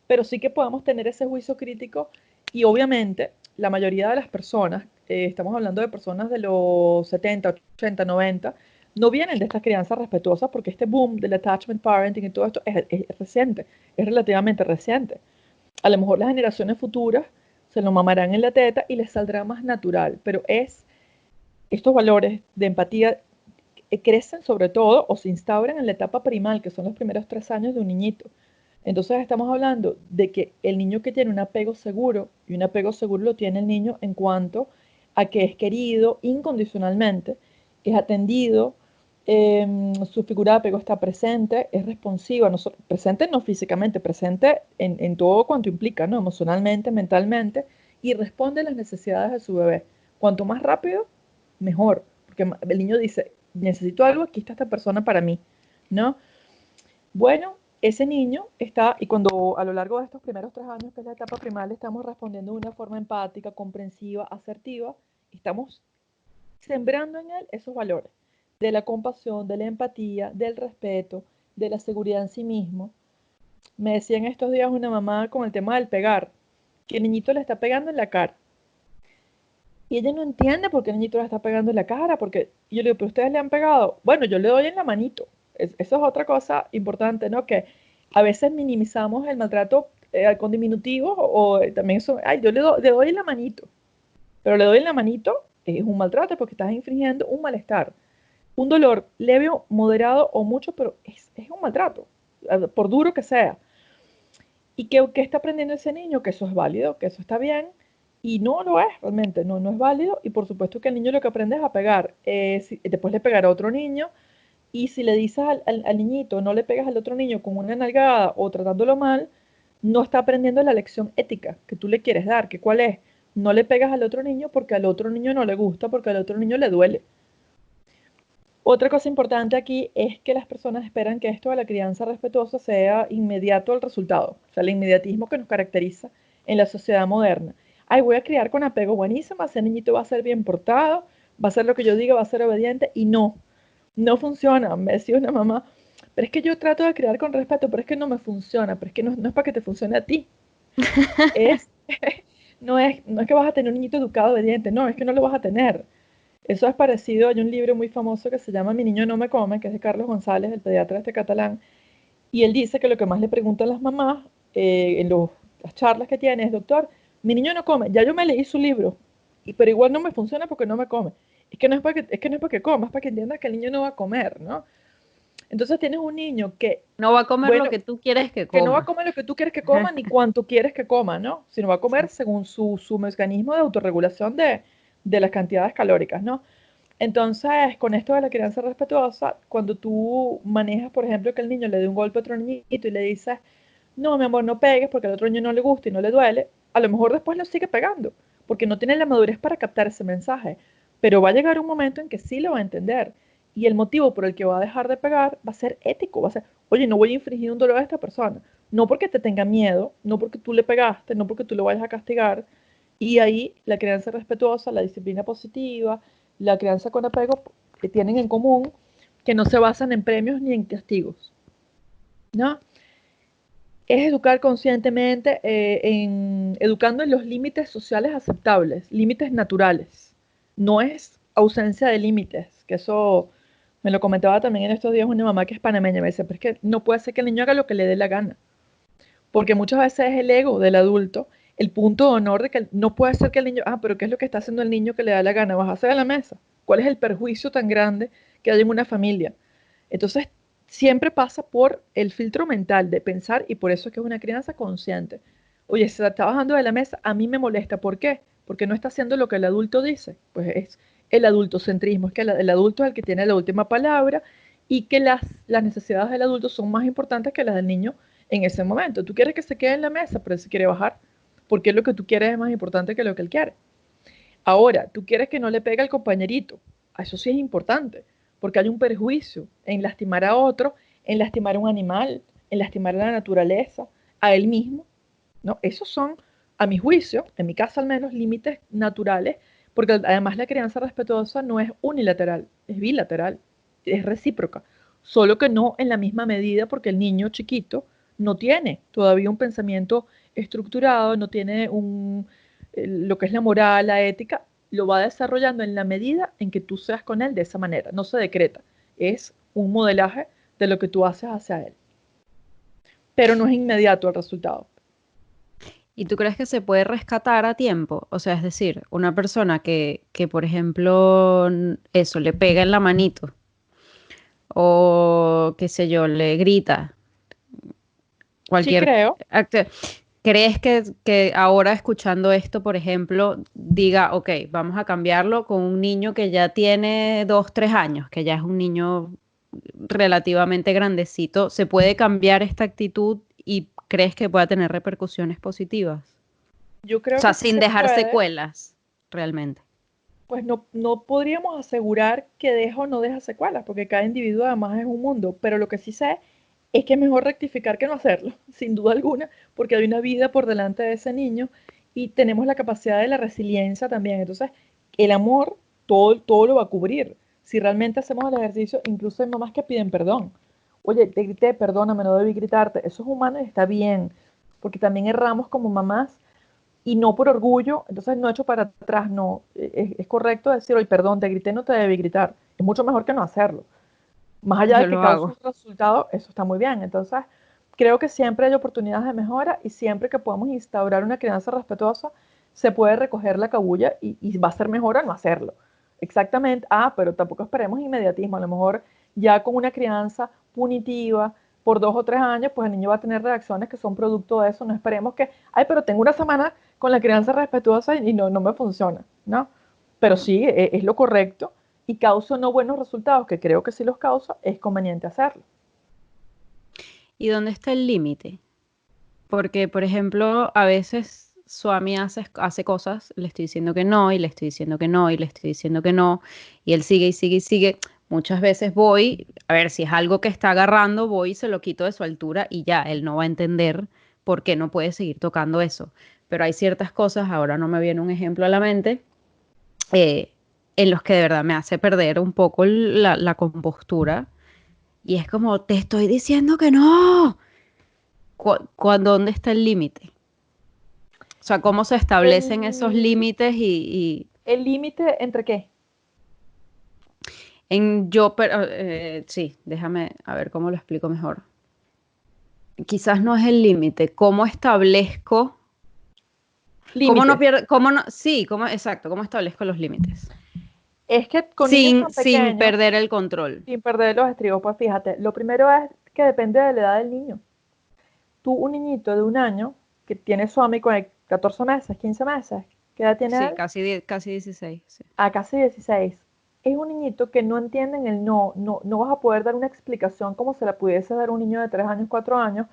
Pero sí que podemos tener ese juicio crítico y obviamente la mayoría de las personas, estamos hablando de personas de los 70, 80, 90, no vienen de esta crianza respetuosa porque este boom del attachment parenting y todo esto es reciente, es relativamente reciente. A lo mejor las generaciones futuras se lo mamarán en la teta y les saldrá más natural, pero estos valores de empatía crecen sobre todo o se instauran en la etapa primal, que son los primeros 3 años de un niñito. Entonces estamos hablando de que el niño que tiene un apego seguro, y un apego seguro lo tiene el niño en cuanto a que es querido incondicionalmente, es atendido, su figura de apego está presente, es responsiva, presente no físicamente, presente en todo cuanto implica, ¿no? Emocionalmente, mentalmente, y responde a las necesidades de su bebé. Cuanto más rápido, mejor, porque el niño dice, necesito algo, aquí está esta persona para mí, ¿no? Bueno, ese niño está, y cuando a lo largo de estos primeros 3 años, que es la etapa primaria, estamos respondiendo de una forma empática, comprensiva, asertiva, estamos sembrando en él esos valores de la compasión, de la empatía, del respeto, de la seguridad en sí mismo. Me decía en estos días una mamá con el tema del pegar, que el niñito le está pegando en la cara. Y ella no entiende por qué el niñito le está pegando en la cara, porque yo le digo, pero ustedes le han pegado. Bueno, yo le doy en la manito. Eso es otra cosa importante, ¿no? Que a veces minimizamos el maltrato con diminutivos o también eso, ay, yo le doy en la manito. Pero le doy en la manito es un maltrato porque estás infringiendo un malestar. Un dolor leve, moderado o mucho, pero es un maltrato, por duro que sea. ¿Y qué está aprendiendo ese niño? Que eso es válido, que eso está bien, y no lo es realmente, no es válido, y por supuesto que el niño lo que aprende es a pegar. Después le pegará a otro niño, y si le dices al niñito, no le pegas al otro niño con una nalgada o tratándolo mal, no está aprendiendo la lección ética que tú le quieres dar, que cuál es, no le pegas al otro niño porque al otro niño no le gusta, porque al otro niño le duele. Otra cosa importante aquí es que las personas esperan que esto de la crianza respetuosa sea inmediato el resultado, o sea, el inmediatismo que nos caracteriza en la sociedad moderna. Ay, voy a criar con apego buenísimo, ese niñito va a ser bien portado, va a hacer lo que yo diga, va a ser obediente, y no funciona. Me decía una mamá, pero es que yo trato de criar con respeto, pero es que no me funciona, pero es que no es para que te funcione a ti, es, no es que vas a tener un niñito educado, obediente, no, es que no lo vas a tener. Eso es parecido, hay un libro muy famoso que se llama Mi niño no me come, que es de Carlos González, el pediatra este catalán, y él dice que lo que más le preguntan las mamás las charlas que tiene es, doctor, mi niño no come, ya yo me leí su libro, pero igual no me funciona porque no me come. Es que no es para que coma, es para que entiendas que el niño no va a comer, ¿no? Entonces tienes un niño que,
No va a comer lo
bueno,
que tú quieres que
que no va a
coma.
comer lo que tú quieres que coma ni cuánto quieres que coma, ¿no? Sino va a comer
Sí.
según su mecanismo de autorregulación de las cantidades calóricas, ¿no? Entonces, con esto de la crianza respetuosa, cuando tú manejas, por ejemplo, que el niño le dé un golpe a otro niñito y le dices, no, mi amor, no pegues porque al otro niño no le gusta y no le duele, a lo mejor después lo sigue pegando, porque no tiene la madurez para captar ese mensaje. Pero va a llegar un momento en que sí lo va a entender. Y el motivo por el que va a dejar de pegar va a ser ético, va a ser, oye, no voy a infringir un dolor a esta persona. No porque te tenga miedo, no porque tú le pegaste, no porque tú lo vayas a castigar. Y ahí la crianza respetuosa, la disciplina positiva, la crianza con apego que tienen en común que no se basan en premios ni en castigos, ¿no? Es educar conscientemente, educando en los límites sociales aceptables, límites naturales. No es ausencia de límites, que eso me lo comentaba también en estos días una mamá que es panameña, me dice, pero es que no puede ser que el niño haga lo que le dé la gana, porque muchas veces es el ego del adulto, el punto de honor de que no puede ser que el niño, pero ¿qué es lo que está haciendo el niño que le da la gana? Bajarse de la mesa. ¿Cuál es el perjuicio tan grande que hay en una familia? Entonces, siempre pasa por el filtro mental de pensar y por eso es que es una crianza consciente. Oye, se está bajando de la mesa, a mí me molesta. ¿Por qué? Porque no está haciendo lo que el adulto dice. Pues es el adultocentrismo, es que el adulto es el que tiene la última palabra y que las necesidades del adulto son más importantes que las del niño en ese momento. Tú quieres que se quede en la mesa, pero él se quiere bajar, porque lo que tú quieres es más importante que lo que él quiere. Ahora, tú quieres que no le pegue al compañerito. Eso sí es importante, porque hay un perjuicio en lastimar a otro, en lastimar a un animal, en lastimar a la naturaleza, a él mismo. ¿No? Esos son, a mi juicio, en mi caso al menos, límites naturales, porque además la crianza respetuosa no es unilateral, es bilateral, es recíproca, solo que no en la misma medida porque el niño chiquito no tiene todavía un pensamiento estructurado, no tiene lo que es la moral, la ética, lo va desarrollando en la medida en que tú seas con él de esa manera, no se decreta, es un modelaje de lo que tú haces hacia él, pero no es inmediato el resultado.
¿Y tú crees que se puede rescatar a tiempo? O sea, es decir, una persona que por ejemplo, eso, le pega en la manito o qué sé yo, le grita,
Sí
cualquier
creo.
acto. ¿crees que ahora escuchando esto, por ejemplo, diga, ok, vamos a cambiarlo con un niño que ya tiene 2, 3 años, que ya es un niño relativamente grandecito? ¿Se puede cambiar esta actitud y crees que pueda tener repercusiones positivas?
Yo
O
creo
sea,
que sí
sin
se
dejar
puede,
secuelas, realmente.
pues no podríamos asegurar que deja o no deja secuelas, porque cada individuo además es un mundo, pero lo que sí sé es que es mejor rectificar que no hacerlo, sin duda alguna, porque hay una vida por delante de ese niño y tenemos la capacidad de la resiliencia también. Entonces, el amor todo lo va a cubrir. Si realmente hacemos el ejercicio, incluso hay mamás que piden perdón. Oye, te grité, perdóname, no debí gritarte. Eso es humano y está bien, porque también erramos como mamás y no por orgullo, entonces no echo para atrás, no. Es correcto decir, oye, perdón, te grité, no te debí gritar. Es mucho mejor que no hacerlo. Más allá
Yo
de que
lo
cause un
hago.
resultado, eso está muy bien. Entonces, creo que siempre hay oportunidades de mejora y siempre que podamos instaurar una crianza respetuosa, se puede recoger la cabulla y va a ser mejor a no hacerlo. Exactamente. Ah, pero tampoco esperemos inmediatismo. A lo mejor ya con una crianza punitiva por 2 o 3 años, pues el niño va a tener reacciones que son producto de eso. No esperemos que, ay, pero tengo una semana con la crianza respetuosa y no me funciona, ¿no? Pero sí, es lo correcto y causa no buenos resultados, que creo que sí los causa, es conveniente hacerlo.
¿Y dónde está el límite? Porque, por ejemplo, a veces Swami hace cosas, le estoy diciendo que no, y le estoy diciendo que no, y le estoy diciendo que no, y él sigue y sigue y sigue. Muchas veces voy, a ver, si es algo que está agarrando, voy y se lo quito de su altura y ya, él no va a entender por qué no puede seguir tocando eso. Pero hay ciertas cosas, ahora no me viene un ejemplo a la mente, eh, en los que de verdad me hace perder un poco la compostura. Y es como, te estoy diciendo que no. ¿Dónde está el límite? O sea, cómo se establecen esos
El
límites y
el límite entre qué.
en yo, pero, sí, déjame a ver cómo lo explico mejor. Quizás no es el límite, cómo establezco, cómo no
Límites.
pierdo, cómo no, sí, cómo, exacto, cómo establezco los límites.
Es que con niños
Sin,
tan
sin
pequeños,
perder el control.
sin perder los estribos, pues fíjate, lo primero es que depende de la edad del niño. Tú, un niñito de 1 año que tiene su amigo de 14 meses, 15 meses, ¿qué edad tiene
Sí,
él?
casi 16. Sí.
A casi 16. Es un niñito que no entiende el no vas a poder dar una explicación como se la pudiese dar a un niño de 3 años, 4 años,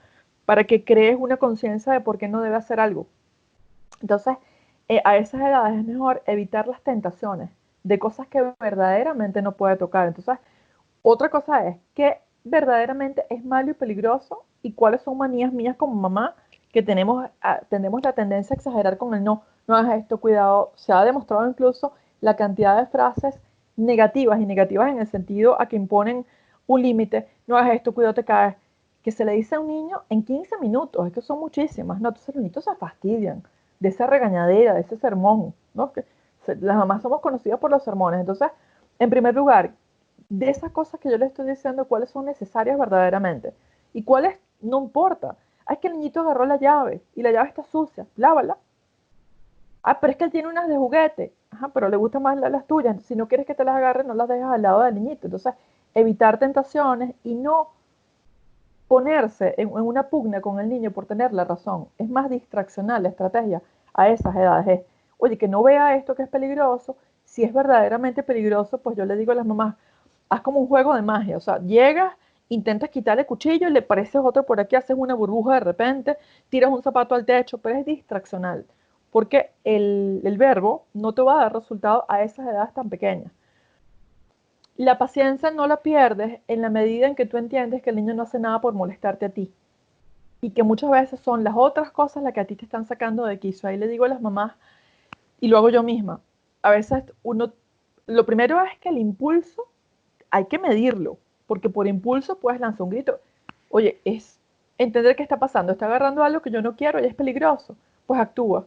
para que crees una conciencia de por qué no debe hacer algo. Entonces, a esas edades es mejor evitar las tentaciones de cosas que verdaderamente no puede tocar. Entonces, otra cosa es que verdaderamente es malo y peligroso y cuáles son manías mías como mamá que tenemos la tendencia a exagerar con el no hagas esto, cuidado. Se ha demostrado incluso la cantidad de frases negativas y negativas en el sentido a que imponen un límite, no hagas esto, cuidado, te caes, que se le dice a un niño en 15 minutos, es que son muchísimas, ¿no? Entonces los niños se fastidian de esa regañadera, de ese sermón, ¿no? Las mamás somos conocidas por los sermones. Entonces, en primer lugar, de esas cosas que yo le estoy diciendo, cuáles son necesarias verdaderamente y cuáles no importa. Ah, es que el niñito agarró la llave y la llave está sucia, lávala. Ah, pero es que él tiene unas de juguete. Ajá, pero le gustan más las tuyas. Si no quieres que te las agarre, no las dejas al lado del niñito. Entonces, evitar tentaciones y no ponerse en una pugna con el niño por tener la razón. Es más distraccional la estrategia a esas edades. Es, oye, que no vea esto que es peligroso. Si es verdaderamente peligroso, pues yo le digo a las mamás, haz como un juego de magia. O sea, llegas, intentas quitarle el cuchillo, le pareces otro por aquí, haces una burbuja de repente, tiras un zapato al techo, pero es distraccional. Porque el verbo no te va a dar resultado a esas edades tan pequeñas. La paciencia no la pierdes en la medida en que tú entiendes que el niño no hace nada por molestarte a ti y que muchas veces son las otras cosas las que a ti te están sacando de quicio. Ahí le digo a las mamás, y lo hago yo misma, a veces lo primero es que el impulso hay que medirlo, porque por impulso puedes lanzar un grito. Oye, es entender qué está pasando, está agarrando algo que yo no quiero y es peligroso, pues actúa.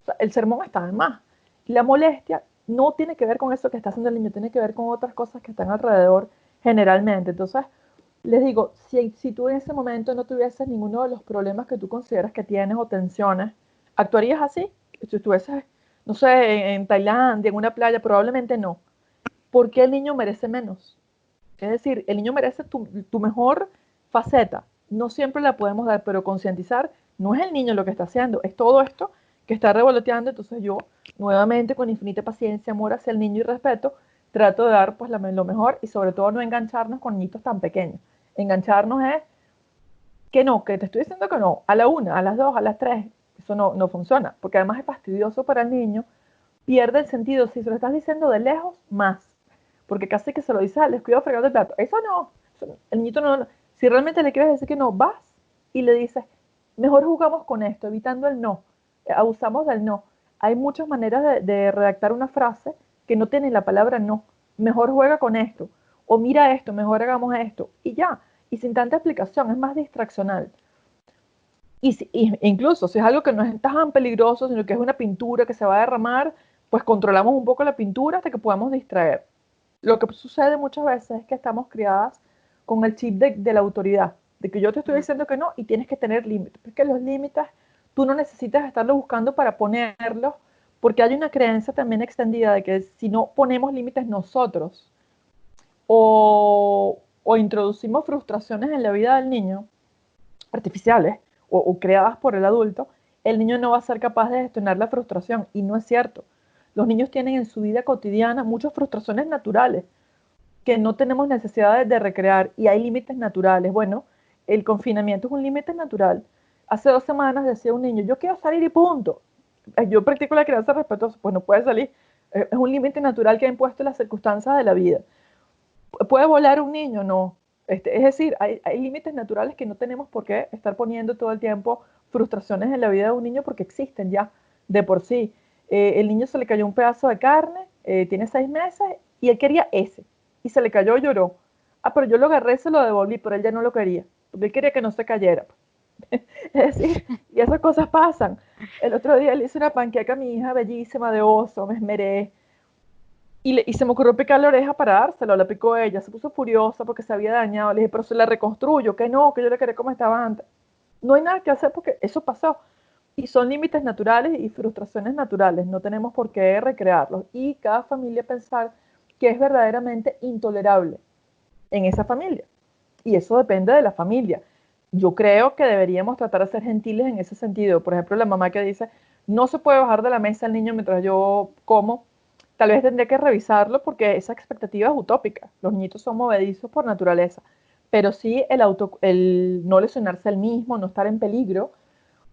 O sea, el sermón está de más. La molestia no tiene que ver con eso que está haciendo el niño, tiene que ver con otras cosas que están alrededor generalmente. Entonces, les digo, si tú en ese momento no tuvieses ninguno de los problemas que tú consideras que tienes o tensiones, ¿actuarías así? Si estuvieses, no sé, en Tailandia, en una playa, probablemente no. ¿Por qué el niño merece menos? Es decir, el niño merece tu mejor faceta. No siempre la podemos dar, pero concientizar No es el niño lo que está haciendo, es todo esto que está revoloteando. Entonces yo, nuevamente, con infinita paciencia, amor hacia el niño y respeto, trato de dar pues lo mejor y sobre todo no engancharnos con niños tan pequeños. Engancharnos es que no, que te estoy diciendo que no, a la una, a las dos, a las tres, eso no funciona, porque además es fastidioso para el niño, pierde el sentido, si se lo estás diciendo de lejos, más, porque casi que se lo dices al descuido fregando el plato, eso no, el niñito no, si realmente le quieres decir que no, vas y le dices, mejor jugamos con esto, evitando el no, abusamos del no. Hay muchas maneras de redactar una frase que no tiene la palabra no, mejor juega con esto, o mira esto, mejor hagamos esto, y ya, y sin tanta explicación, es más distraccional. Incluso si es algo que no es tan peligroso, sino que es una pintura que se va a derramar, pues controlamos un poco la pintura hasta que podamos distraer. Lo que sucede muchas veces es que estamos criadas con el chip de la autoridad, de que yo te estoy diciendo que no y tienes que tener límites, porque los límites tú no necesitas estarlos buscando para ponerlos, porque hay una creencia también extendida de que si no ponemos límites nosotros o introducimos frustraciones en la vida del niño, artificiales o creadas por el adulto, el niño no va a ser capaz de gestionar la frustración. Y no es cierto. Los niños tienen en su vida cotidiana muchas frustraciones naturales que no tenemos necesidad de recrear y hay límites naturales. Bueno, el confinamiento es un límite natural. Hace 2 semanas decía un niño, yo quiero salir y punto. Yo practico la crianza respetuosa, pues no puede salir. Es un límite natural que ha impuesto las circunstancias de la vida. ¿Puede volar un niño? No. Es decir, hay límites naturales que no tenemos por qué estar poniendo todo el tiempo frustraciones en la vida de un niño porque existen ya de por sí. El niño se le cayó un pedazo de carne, tiene 6 meses y él quería ese. Y se le cayó y lloró. Ah, pero yo lo agarré y se lo devolví, pero él ya no lo quería. Porque él quería que no se cayera. Es decir, y esas cosas pasan. El otro día le hice una panqueca a mi hija bellísima de oso, me esmeré, y se me ocurrió picar la oreja para dárselo, la picó ella, se puso furiosa porque se había dañado, le dije, pero se la reconstruyo, que no, que yo la quería como estaba antes. No hay nada que hacer porque eso pasó. Y son límites naturales y frustraciones naturales, no tenemos por qué recrearlos. Y cada familia pensar que es verdaderamente intolerable en esa familia. Y eso depende de la familia. Yo creo que deberíamos tratar de ser gentiles en ese sentido. Por ejemplo, la mamá que dice, no se puede bajar de la mesa el niño mientras yo como, tal vez tendría que revisarlo porque esa expectativa es utópica. Los niñitos son movedizos por naturaleza. Pero sí el no lesionarse el mismo, no estar en peligro.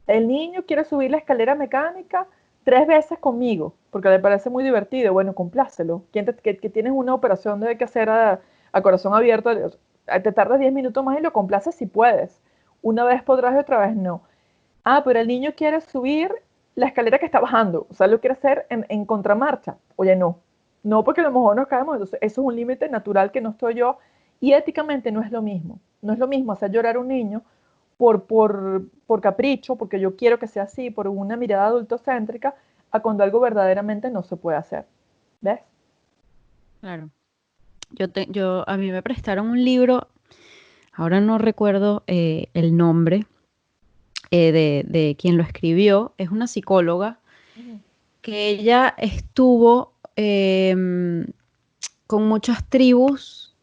El niño quiere subir la escalera mecánica 3 veces conmigo, porque le parece muy divertido. Bueno, complácelo. Que tienes una operación de que hacer a corazón abierto, te tardas 10 minutos más y lo complaces si puedes. Una vez podrás y otra vez no. Ah, pero el niño quiere subir la escalera que está bajando, o sea, lo quiere hacer en contramarcha. Oye, no. No, porque a lo mejor nos caemos. Entonces, eso es un límite natural que no estoy yo. Y éticamente no es lo mismo. No es lo mismo hacer llorar a un niño por capricho, porque yo quiero que sea así, por una mirada adultocéntrica, a cuando algo verdaderamente no se puede hacer. ¿Ves?
Claro. A mí me prestaron un libro, ahora no recuerdo el nombre de quien lo escribió, es una psicóloga
Ujú.
que ella estuvo con muchas tribus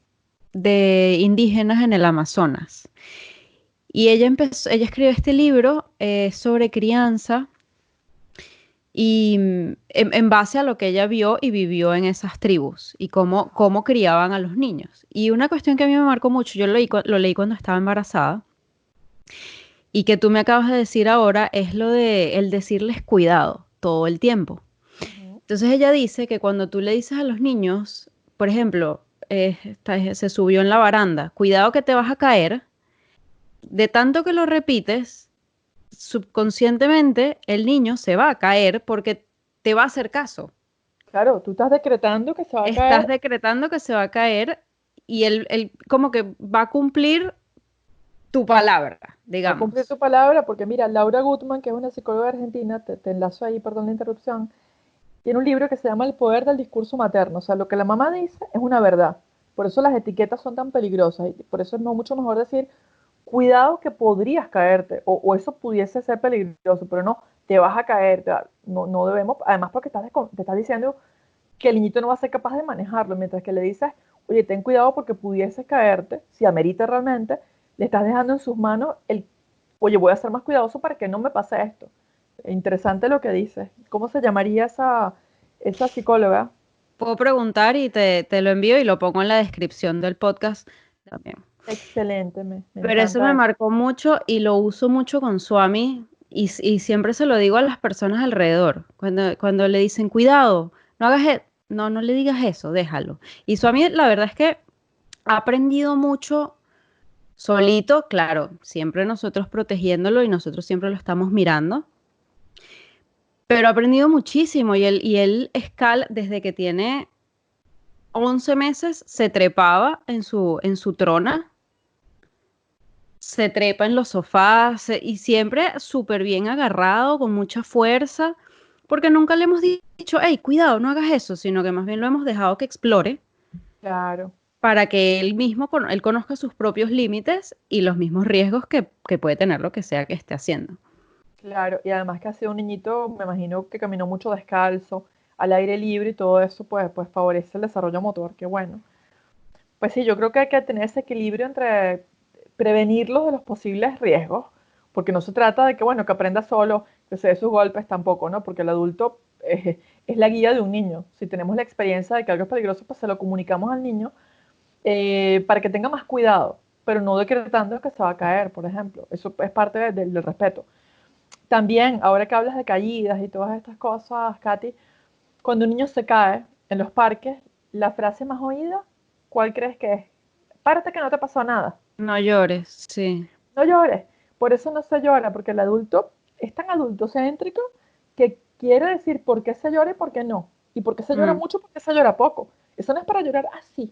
de indígenas en el Amazonas. Y ella escribió este libro sobre crianza y en base a lo que ella vio y vivió en esas tribus y cómo criaban a los niños. Y una cuestión que a mí me marcó mucho, lo leí cuando estaba embarazada y que tú me acabas de decir ahora, es lo de el decirles cuidado todo el tiempo.
Ujú.
Entonces ella dice que cuando tú le dices a los niños, por ejemplo, se subió en la baranda, cuidado que te vas a caer, de tanto que lo repites, subconscientemente el niño se va a caer porque te va a hacer caso.
Claro, tú estás decretando que se va a
Estás
caer,
decretando que se va a caer y él como que va a cumplir tu palabra,
va a cumplir
digamos.
tu palabra, porque mira, Laura Gutman, que es una psicóloga argentina, te enlazo ahí, perdón la interrupción, tiene un libro que se llama El poder del discurso materno. O sea, lo que la mamá dice es una verdad. Por eso las etiquetas son tan peligrosas. Y por eso es mucho mejor decir, cuidado que podrías caerte. O eso pudiese ser peligroso, pero no, te vas a caer. No debemos, además porque te estás diciendo que el niñito no va a ser capaz de manejarlo. Mientras que le dices, oye, ten cuidado porque pudieses caerte, si amerita realmente, le estás dejando en sus manos oye, voy a ser más cuidadoso para que no me pase esto. Interesante lo que dices. ¿Cómo se llamaría esa psicóloga?
Puedo preguntar y te lo envío y lo pongo en la descripción del podcast también.
Excelente, me
Pero eso me
encanta eso.
marcó mucho y lo uso mucho con Swami y siempre se lo digo a las personas alrededor. Cuando le dicen, cuidado, no hagas no, no le digas eso, déjalo. Y Swami, la verdad es que ha aprendido mucho solito, claro, siempre nosotros protegiéndolo y nosotros siempre lo estamos mirando, pero ha aprendido muchísimo y él escala desde que tiene 11 meses, se trepaba en su trona, se trepa en los sofás y siempre súper bien agarrado, con mucha fuerza, porque nunca le hemos dicho, hey, cuidado, no hagas eso, sino que más bien lo hemos dejado que explore
Claro,
para que él mismo, él conozca sus propios límites y los mismos riesgos que puede tener lo que sea que esté haciendo.
claro. Y además que ha sido un niñito, me imagino que caminó mucho descalzo, al aire libre y todo eso, pues favorece el desarrollo motor. Qué bueno. Pues sí, yo creo que hay que tener ese equilibrio entre prevenirlos de los posibles riesgos, porque no se trata de que, bueno, que aprenda solo, que se dé sus golpes tampoco, ¿no? Porque el adulto es la guía de un niño. Si tenemos la experiencia de que algo es peligroso, pues se lo comunicamos al niño para que tenga más cuidado, pero no decretando que se va a caer, por ejemplo. Eso es parte del respeto. También, ahora que hablas de caídas y todas estas cosas, Katy, cuando un niño se cae en los parques, la frase más oída, ¿cuál crees que es? Párate que no te pasó nada.
No llores, sí.
No llores. Por eso no se llora, porque el adulto es tan adultocéntrico que quiere decir por qué se llora y por qué no. Y por qué se llora
Mm.
mucho, por qué se llora poco. Eso no es para llorar así,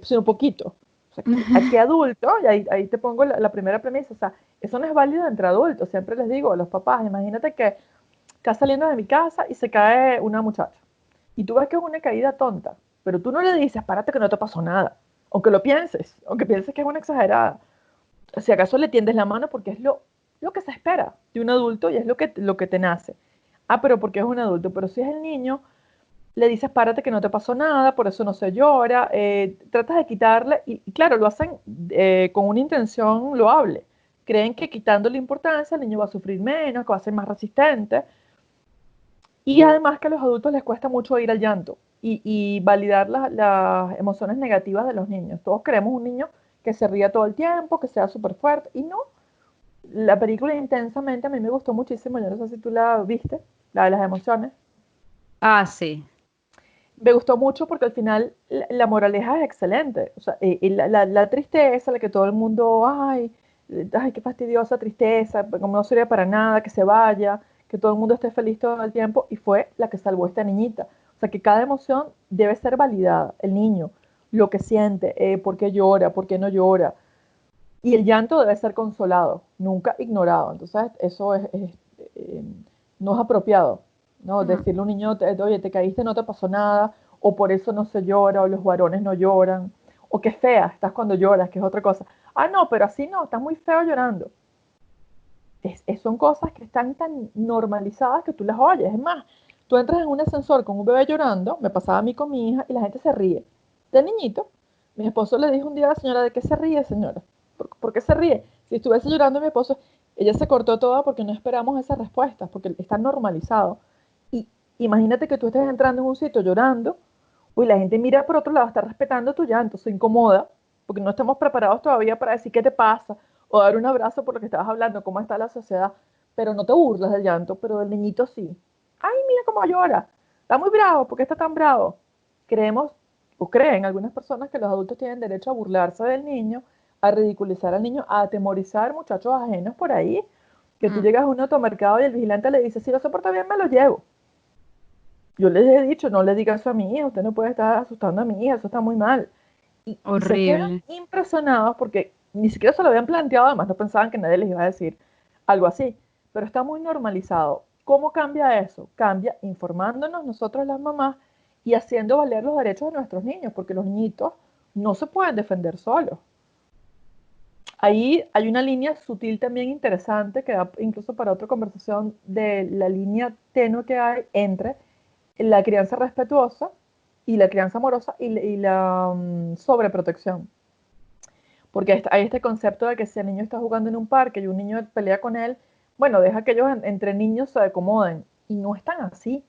sino poquito. O sea, aquí adulto, y ahí te pongo la primera premisa, o sea, eso no es válido entre adultos. Siempre les digo a los papás, imagínate que estás saliendo de mi casa y se cae una muchacha. Y tú ves que es una caída tonta, pero tú no le dices, párate que no te pasó nada. Aunque pienses que es una exagerada. Si acaso le tiendes la mano porque es lo que se espera de un adulto y es lo que te nace. Ah, pero porque es un adulto. Pero si es el niño, le dices, párate que no te pasó nada, por eso no se llora. Tratas de quitarle, y claro, lo hacen con una intención loable. Creen que quitándole importancia el niño va a sufrir menos, que va a ser más resistente. Y además que a los adultos les cuesta mucho ir al llanto y validar las emociones negativas de los niños. Todos queremos un niño que se ría todo el tiempo, que sea súper fuerte, y no. La película Intensamente a mí me gustó muchísimo, yo no sé si tú la viste, la de las emociones.
Ah, sí.
Me gustó mucho porque al final la moraleja es excelente. O sea, y la tristeza, la que todo el mundo, ay, qué fastidiosa tristeza, como no sería para nada, que se vaya, que todo el mundo esté feliz todo el tiempo, y fue la que salvó a esta niñita. O sea, que cada emoción debe ser validada, el niño, lo que siente, por qué llora, por qué no llora. Y el llanto debe ser consolado, nunca ignorado. Entonces, eso eh, no es apropiado, ¿no?
Mm.
Decirle a un niño, oye, te caíste, no te pasó nada, o por eso no se llora, o los varones no lloran, o qué fea estás cuando lloras, que es otra cosa. Ah, no, pero así no, estás muy feo llorando. Son cosas que están tan normalizadas que tú las oyes. Es más, tú entras en un ascensor con un bebé llorando, me pasaba a mí con mi hija, y la gente se ríe. De niñito, mi esposo le dijo un día a la señora, ¿de qué se ríe, señora? ¿Por qué se ríe? Si estuviese llorando mi esposo, ella se cortó toda porque no esperamos esas respuestas, porque está normalizado. Y imagínate que tú estés entrando en un sitio llorando, uy, la gente mira por otro lado, está respetando tu llanto, se incomoda, porque no estamos preparados todavía para decir qué te pasa, o dar un abrazo por lo que estabas hablando, cómo está la sociedad, pero no te burlas del llanto, pero del niñito sí. Ay, mira cómo llora, está muy bravo, ¿por qué está tan bravo? Creemos, o creen algunas personas que los adultos tienen derecho a burlarse del niño, a ridiculizar al niño, a atemorizar muchachos ajenos por ahí, que tú
Mm.
llegas a un automercado y el vigilante le dice, si no se porta bien, me lo llevo. Yo les he dicho, no le diga eso a mi hija, usted no puede estar asustando a mi hija, eso está muy mal. Y se quedan
Horrible.
impresionados porque ni siquiera se lo habían planteado, además no pensaban que nadie les iba a decir algo así, pero está muy normalizado. ¿Cómo cambia eso? Cambia informándonos nosotros las mamás y haciendo valer los derechos de nuestros niños, porque los niñitos no se pueden defender solos. Ahí hay una línea sutil también interesante que da incluso para otra conversación de la línea tenue que hay entre la crianza respetuosa y la crianza amorosa y la sobreprotección. Porque hay este concepto de que si el niño está jugando en un parque y un niño pelea con él, bueno, deja que ellos entre niños se acomoden. Y no es tan así,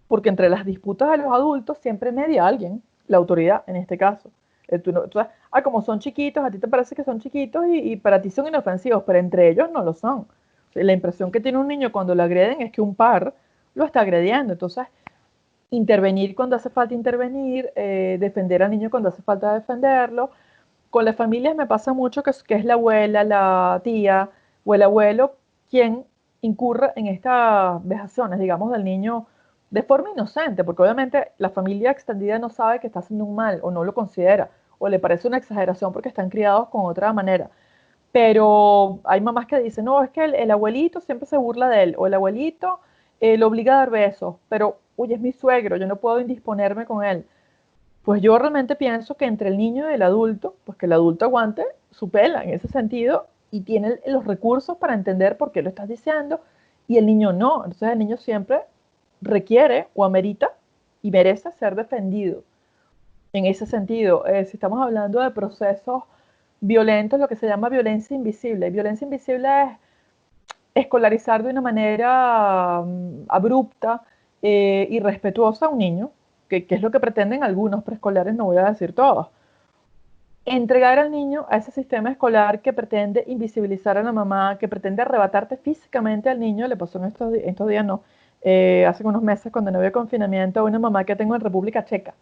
porque entre las disputas de los adultos siempre media alguien, la autoridad en este caso. Como son chiquitos, a ti te parece que son chiquitos y para ti son inofensivos, pero entre ellos no lo son. O sea, la impresión que tiene un niño cuando lo agreden es que un par lo está agrediendo. Entonces, intervenir cuando hace falta intervenir, defender al niño cuando hace falta defenderlo. Con las familias me pasa mucho que es la abuela, la tía o el abuelo quien incurre en estas vejaciones, digamos, del niño de forma inocente, porque obviamente la familia extendida no sabe que está haciendo un mal o no lo considera, o le parece una exageración porque están criados con otra manera. Pero hay mamás que dicen, no, es que el abuelito siempre se burla de él, o el abuelito lo obliga a dar besos, pero, oye, es mi suegro, yo no puedo indisponerme con él. Pues yo realmente pienso que entre el niño y el adulto, pues que el adulto aguante su pela en ese sentido y tiene los recursos para entender por qué lo estás diciendo y el niño no. Entonces el niño siempre requiere o amerita y merece ser defendido. En ese sentido, si estamos hablando de procesos violentos, lo que se llama violencia invisible. Y violencia invisible es escolarizar de una manera abrupta y respetuosa a un niño, que es lo que pretenden algunos preescolares, no voy a decir todos. Entregar al niño a ese sistema escolar que pretende invisibilizar a la mamá, que pretende arrebatarte físicamente al niño, le pasó en estos días, no, hace unos meses cuando no había confinamiento a una mamá que tengo en República Checa.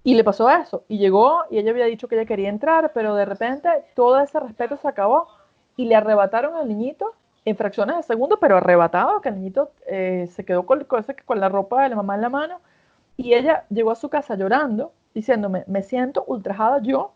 Y le pasó eso, y llegó y ella había dicho que ella quería entrar, pero de repente todo ese respeto se acabó y le arrebataron al niñito en fracciones de segundo, pero arrebatado, que el niñito se quedó con la ropa de la mamá en la mano y ella llegó a su casa llorando, diciéndome, me siento ultrajada yo,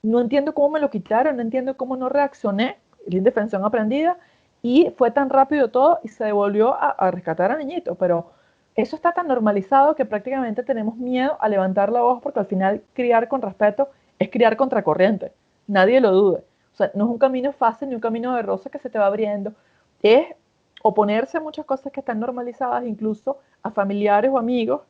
no entiendo cómo me lo quitaron, no entiendo cómo no reaccioné, la indefensión aprendida, y fue tan rápido todo y se devolvió a rescatar al niñito, pero eso está tan normalizado que prácticamente tenemos miedo a levantar la voz porque al final criar con respeto es criar contracorriente, nadie lo dude. O sea, no es un camino fácil ni un camino de rosa que se te va abriendo, es oponerse a muchas cosas que están normalizadas, incluso a familiares o amigos,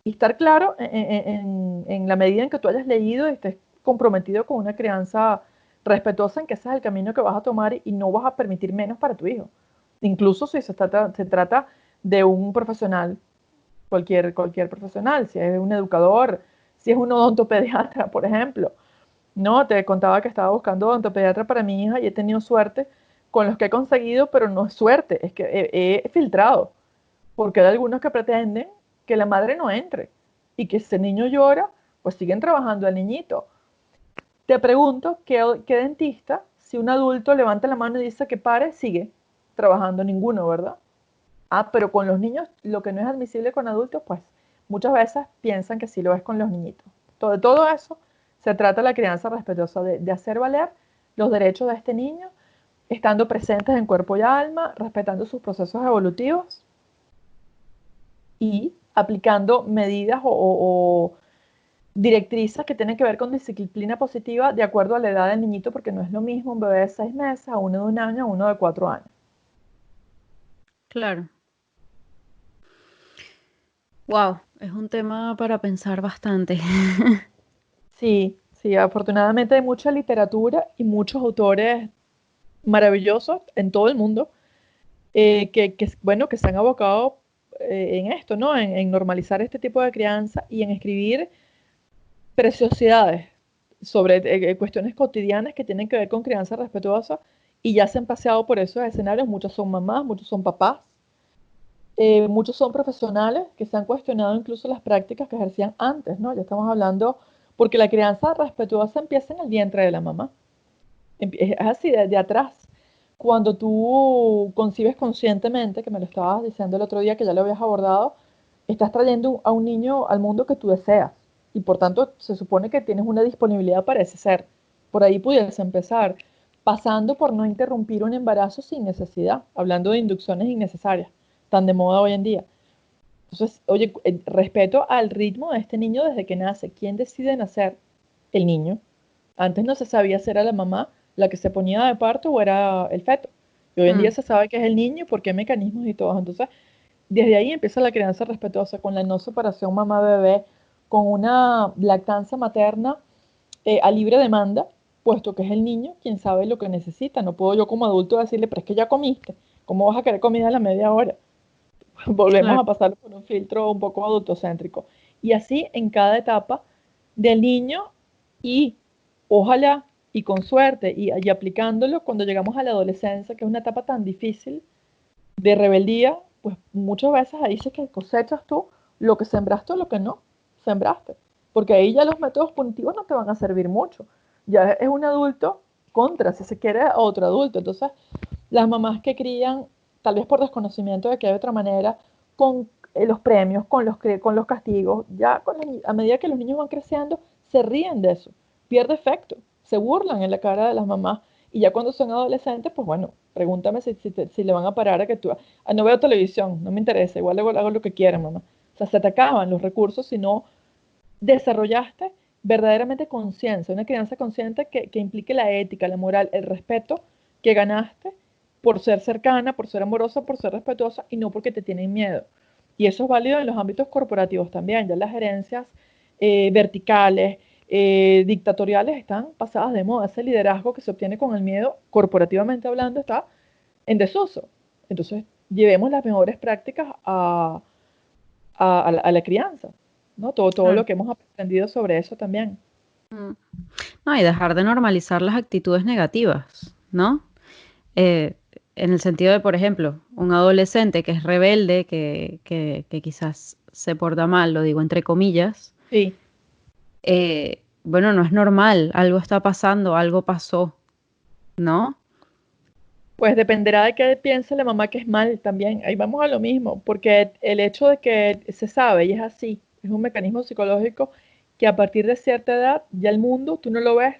y estar claro en la medida en que tú hayas leído y estés comprometido con una crianza respetuosa en que ese es el camino que vas a tomar y no vas a permitir menos para tu hijo. Incluso si se trata de un profesional, cualquier profesional, si es un educador, si es un odontopediatra, por ejemplo. No, te contaba que estaba buscando odontopediatra para mi hija y he tenido suerte con los que he conseguido, pero no es suerte, es que he filtrado, porque hay algunos que pretenden que la madre no entre y que si ese niño llora, pues siguen trabajando al niñito. Te pregunto, ¿qué dentista, si un adulto levanta la mano y dice que pare, sigue trabajando ninguno, ¿verdad? Ah, pero con los niños, lo que no es admisible con adultos, pues muchas veces piensan que sí lo es con los niñitos. De todo eso se trata la crianza respetuosa, de hacer valer los derechos de este niño, estando presentes en cuerpo y alma, respetando sus procesos evolutivos y aplicando medidas o directrices que tienen que ver con disciplina positiva de acuerdo a la edad del niñito, porque no es lo mismo un bebé de 6 meses a uno de 1 año a uno de 4 años.
Claro. Wow, es un tema para pensar bastante.
Sí, sí, afortunadamente hay mucha literatura y muchos autores maravillosos en todo el mundo bueno, que se han abocado en esto, ¿no? En normalizar este tipo de crianza y en escribir preciosidades sobre cuestiones cotidianas que tienen que ver con crianza respetuosa y ya se han paseado por esos escenarios. Muchos son mamás, muchos son papás, muchos son profesionales que se han cuestionado incluso las prácticas que ejercían antes, ¿no? Ya estamos hablando, porque la crianza respetuosa empieza en el vientre de la mamá. Es así, de atrás. Cuando tú concibes conscientemente, que me lo estabas diciendo el otro día, que ya lo habías abordado, estás trayendo a un niño al mundo que tú deseas. Y por tanto, se supone que tienes una disponibilidad para ese ser. Por ahí pudieras empezar, pasando por no interrumpir un embarazo sin necesidad, hablando de inducciones innecesarias, tan de moda hoy en día. Entonces, oye, respeto al ritmo de este niño desde que nace. ¿Quién decide nacer? El niño. Antes no se sabía si era la mamá la que se ponía de parto o era el feto. Y hoy en día
Mm,
se sabe que es el niño y por qué mecanismos y todo. Entonces, desde ahí empieza la crianza respetuosa con la no separación mamá-bebé, con una lactancia materna a libre demanda, puesto que es el niño quien sabe lo que necesita. No puedo yo como adulto decirle, pero es que ya comiste, ¿cómo vas a querer comida a la media hora? Volvemos
Claro.
a pasar por un filtro un poco adultocéntrico. Y así en cada etapa del niño y ojalá y con suerte y aplicándolo cuando llegamos a la adolescencia, que es una etapa tan difícil de rebeldía, pues muchas veces ahí sí que cosechas tú lo que sembraste o lo que no sembraste. Porque ahí ya los métodos punitivos no te van a servir mucho. Ya es un adulto contra, si se quiere, a otro adulto. Entonces, las mamás que crían, tal vez por desconocimiento de que hay otra manera, con los premios, con los castigos, ya a medida que los niños van creciendo, se ríen de eso, pierde efecto, se burlan en la cara de las mamás. Y ya cuando son adolescentes, pues bueno, pregúntame si le van a parar a que tú, no veo televisión, no me interesa, igual hago lo que quieran, mamá. O sea, se te acaban los recursos si no desarrollaste verdaderamente conciencia, una crianza consciente que implique la ética, la moral, el respeto que ganaste por ser cercana, por ser amorosa, por ser respetuosa y no porque te tienen miedo. Y eso es válido en los ámbitos corporativos también. Ya las gerencias verticales, dictatoriales están pasadas de moda. Ese liderazgo que se obtiene con el miedo, corporativamente hablando, está en desuso. Entonces, llevemos las mejores prácticas a la crianza, ¿no? Todo
Claro.
lo que hemos aprendido sobre eso también.
Mm. No, y dejar de normalizar las actitudes negativas, ¿no? Eh, en el sentido de, por ejemplo, un adolescente que es rebelde, que quizás se porta mal, lo digo entre comillas,
Sí,
bueno, no es normal, algo está pasando, algo pasó, ¿no?
pues dependerá de qué piense la mamá que es mal también. Ahí vamos a lo mismo, porque el hecho de que se sabe y es así, es un mecanismo psicológico que a partir de cierta edad ya el mundo tú no lo ves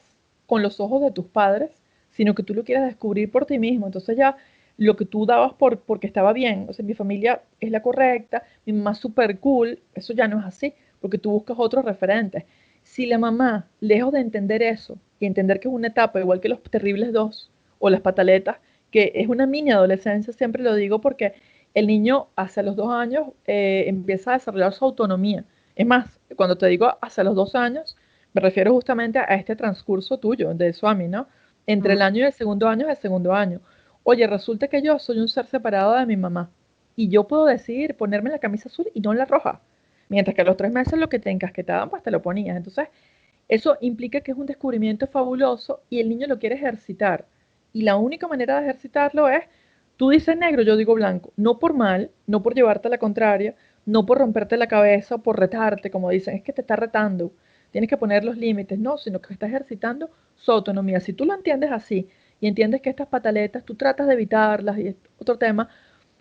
con los ojos de tus padres, sino que tú lo quieres descubrir por ti mismo. Entonces ya lo que tú dabas porque estaba bien, o sea, mi familia es la correcta, mi mamá es súper cool, eso ya no es así, porque tú buscas otros referentes. Si la mamá, lejos de entender eso y entender que es una etapa igual que los terribles dos o las pataletas, que es una mini adolescencia, siempre lo digo porque el niño hacia los 2 años empieza a desarrollar su autonomía. Es más, cuando te digo hacia los 2 años, me refiero justamente a este transcurso tuyo, de Swami, ¿no? Entre el
Mm.
año y el segundo año es el segundo año. Oye, resulta que yo soy un ser separado de mi mamá y yo puedo decidir ponerme la camisa azul y no la roja. Mientras que a los 3 meses lo que te encasquetaban, pues te lo ponías. Entonces, eso implica que es un descubrimiento fabuloso y el niño lo quiere ejercitar. Y la única manera de ejercitarlo es, tú dices negro, yo digo blanco. No por mal, no por llevarte a la contraria, no por romperte la cabeza o por retarte, como dicen, es que te está retando. Tienes que poner los límites, no, sino que está ejercitando su autonomía. Si tú lo entiendes así y entiendes que estas pataletas tú tratas de evitarlas y es otro tema,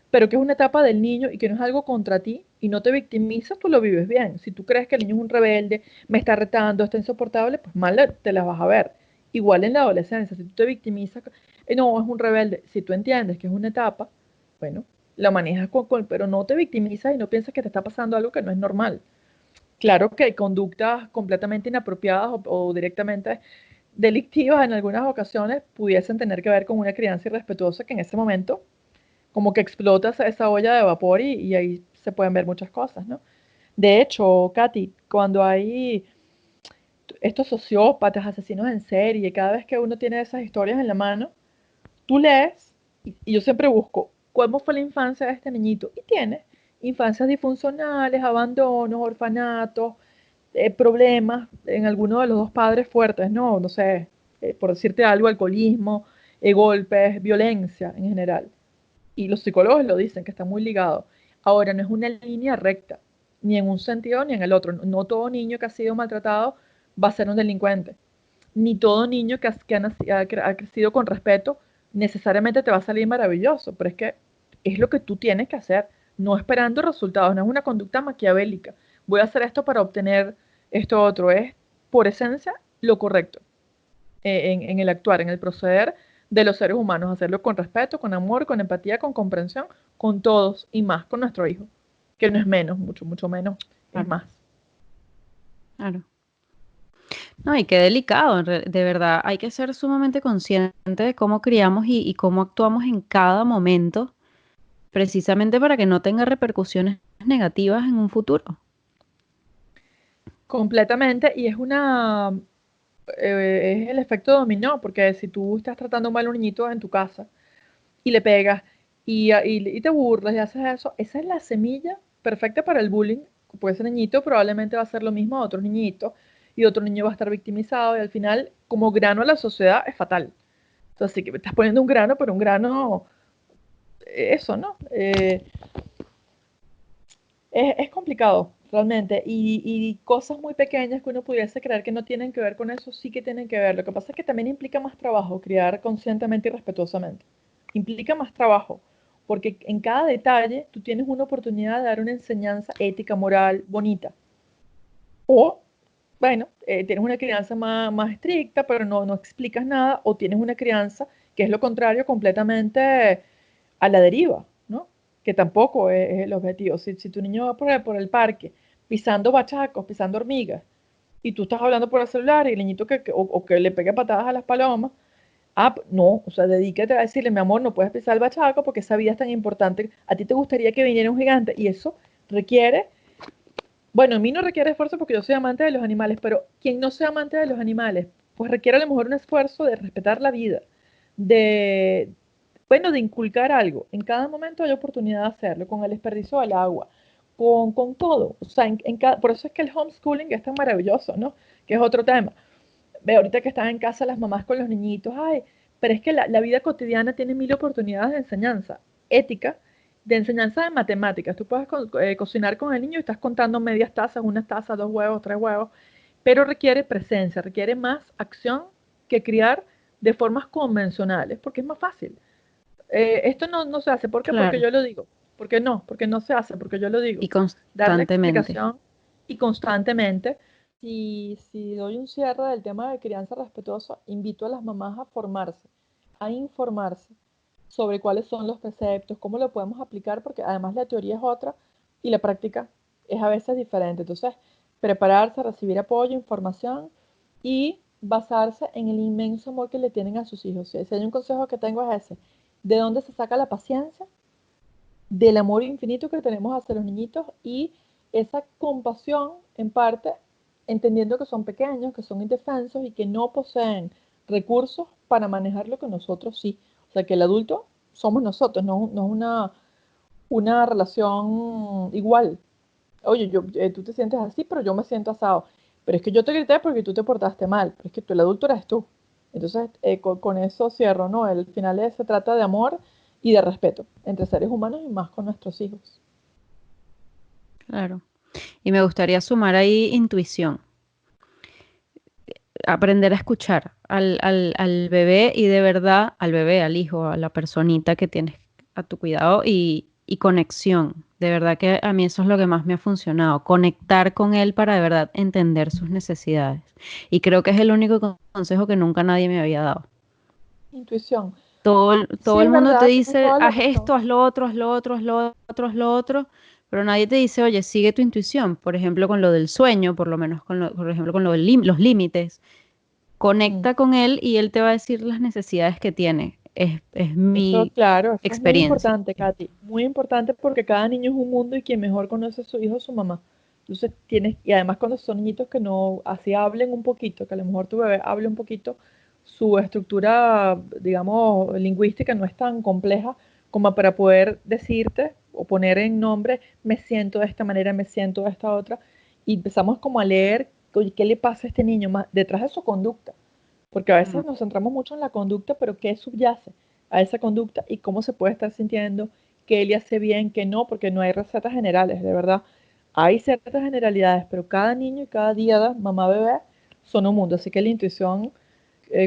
pero que es una etapa del niño y que no es algo contra ti y no te victimizas, tú lo vives bien. Si tú crees que el niño es un rebelde, me está retando, está insoportable, pues mal te las vas a ver. Igual en la adolescencia, si tú te victimizas, no, es un rebelde, si tú entiendes que es una etapa, bueno, la manejas pero no te victimizas y no piensas que te está pasando algo que no es normal. Claro que hay conductas completamente inapropiadas o directamente delictivas en algunas ocasiones pudiesen tener que ver con una crianza irrespetuosa que en ese momento como que explota esa olla de vapor y ahí se pueden ver muchas cosas, ¿no? De hecho, Katy, cuando hay estos sociópatas, asesinos en serie, cada vez que uno tiene esas historias en la mano, tú lees y yo siempre busco cómo fue la infancia de este niñito y tiene infancias disfuncionales, abandonos, orfanatos, problemas en alguno de los dos padres fuertes, ¿no? No sé, por decirte algo, alcoholismo, golpes, violencia en general. Y los psicólogos lo dicen, que está muy ligado. Ahora, no es una línea recta, ni en un sentido ni en el otro. No todo niño que ha sido maltratado va a ser un delincuente. Ni todo niño que ha crecido con respeto necesariamente te va a salir maravilloso, pero es que es lo que tú tienes que hacer, no esperando resultados, no es una conducta maquiavélica. Voy a hacer esto para obtener esto otro, es por esencia lo correcto en el actuar, en el proceder de los seres humanos, hacerlo con respeto, con amor, con empatía, con comprensión, con todos y más con nuestro hijo, que no es menos, mucho, mucho menos, es
Claro,
más.
claro. No, y qué delicado, de verdad, hay que ser sumamente consciente de cómo criamos y cómo actuamos en cada momento, precisamente para que no tenga repercusiones negativas en un futuro.
Completamente, y es una es el efecto dominó, porque si tú estás tratando mal a un niñito en tu casa y le pegas y te burlas y haces eso, esa es la semilla perfecta para el bullying, pues ese niñito probablemente va a hacer lo mismo a otros niñitos y otro niño va a estar victimizado y al final como grano a la sociedad es fatal. Entonces sí que me estás poniendo un grano, pero un grano, eso, ¿no? Es complicado, realmente, y cosas muy pequeñas que uno pudiese creer que no tienen que ver con eso, sí que tienen que ver. Lo que pasa es que también implica más trabajo criar conscientemente y respetuosamente. Implica más trabajo, porque en cada detalle tú tienes una oportunidad de dar una enseñanza ética, moral, bonita. O, bueno, tienes una crianza más estricta, pero no explicas nada, o tienes una crianza que es lo contrario, completamente a la deriva, ¿no? Que tampoco es el objetivo. Si tu niño va por el parque pisando bachacos, pisando hormigas, y tú estás hablando por el celular y el niñito o que le pegue patadas a las palomas, no, o sea, dedícate a decirle, mi amor, no puedes pisar el bachaco porque esa vida es tan importante. A ti te gustaría que viniera un gigante y eso requiere, bueno, a mí no requiere esfuerzo porque yo soy amante de los animales, pero quien no sea amante de los animales, pues requiere a lo mejor un esfuerzo de respetar la vida, de, bueno, de inculcar algo. En cada momento hay oportunidad de hacerlo, con el desperdicio del agua, con todo. O sea, por eso es que el homeschooling es tan maravilloso, ¿no? Que es otro tema. Ve, ahorita que están en casa las mamás con los niñitos, ay, pero es que la vida cotidiana tiene mil oportunidades de enseñanza, ética, de enseñanza de matemáticas. Tú puedes cocinar con el niño y estás contando medias tazas, una taza, dos huevos, tres huevos, pero requiere presencia, requiere más acción que criar de formas convencionales, porque es más fácil. Esto no se hace, ¿por qué? Porque
Claro,
yo lo digo. ¿Por qué no? Porque no se hace, porque yo lo digo.
y
Darle
constantemente.
explicación y constantemente. Si doy un cierre del tema de crianza respetuosa, invito a las mamás a formarse, a informarse sobre cuáles son los preceptos, cómo lo podemos aplicar, porque además la teoría es otra y la práctica es a veces diferente. Entonces, prepararse, recibir apoyo, información y basarse en el inmenso amor que le tienen a sus hijos. Si hay un consejo que tengo es ese, de dónde se saca la paciencia, del amor infinito que tenemos hacia los niñitos y esa compasión en parte, entendiendo que son pequeños, que son indefensos y que no poseen recursos para manejar lo que nosotros sí. O sea, que el adulto somos nosotros, no es una relación igual. Oye, tú te sientes así, pero yo me siento asado. Pero es que yo te grité porque tú te portaste mal, pero es que tú, el adulto eres tú. Entonces, con eso cierro, ¿no? El final se trata de amor y de respeto entre seres humanos y más con nuestros hijos.
Claro. Y me gustaría sumar ahí intuición, aprender a escuchar al bebé y de verdad, al bebé, al hijo, a la personita que tienes a tu cuidado y conexión. De verdad que a mí eso es lo que más me ha funcionado, conectar con él para de verdad entender sus necesidades. Y creo que es el único consejo que nunca nadie me había dado.
Intuición.
Todo
Sí,
el
es
mundo te
verdad, tienes
dice,
toda la
haz
razón.
esto, haz lo otro, haz lo otro, haz lo otro, haz lo otro, pero nadie te dice, oye, sigue tu intuición, por ejemplo, con lo del sueño, por lo menos por ejemplo, con lo los límites.
Mm.
Conecta con él y él te va a decir las necesidades que tiene. Es
Eso,
mi
claro, eso es muy
experiencia.
importante, Katy. Muy importante porque cada niño es un mundo y quien mejor conoce a su hijo es su mamá. Entonces tienes, y además cuando son niñitos que no, así hablen un poquito, que a lo mejor tu bebé hable un poquito, su estructura, digamos, lingüística no es tan compleja como para poder decirte o poner en nombre, me siento de esta manera, me siento de esta otra, y empezamos como a leer, oye, ¿qué le pasa a este niño más detrás de su conducta? Porque a
Mm.
veces nos centramos mucho en la conducta, pero ¿qué subyace a esa conducta y cómo se puede estar sintiendo, qué él le hace bien, qué no? Porque no hay recetas generales, de verdad. Hay ciertas generalidades, pero cada niño y cada día, mamá bebé, son un mundo. Así que la intuición,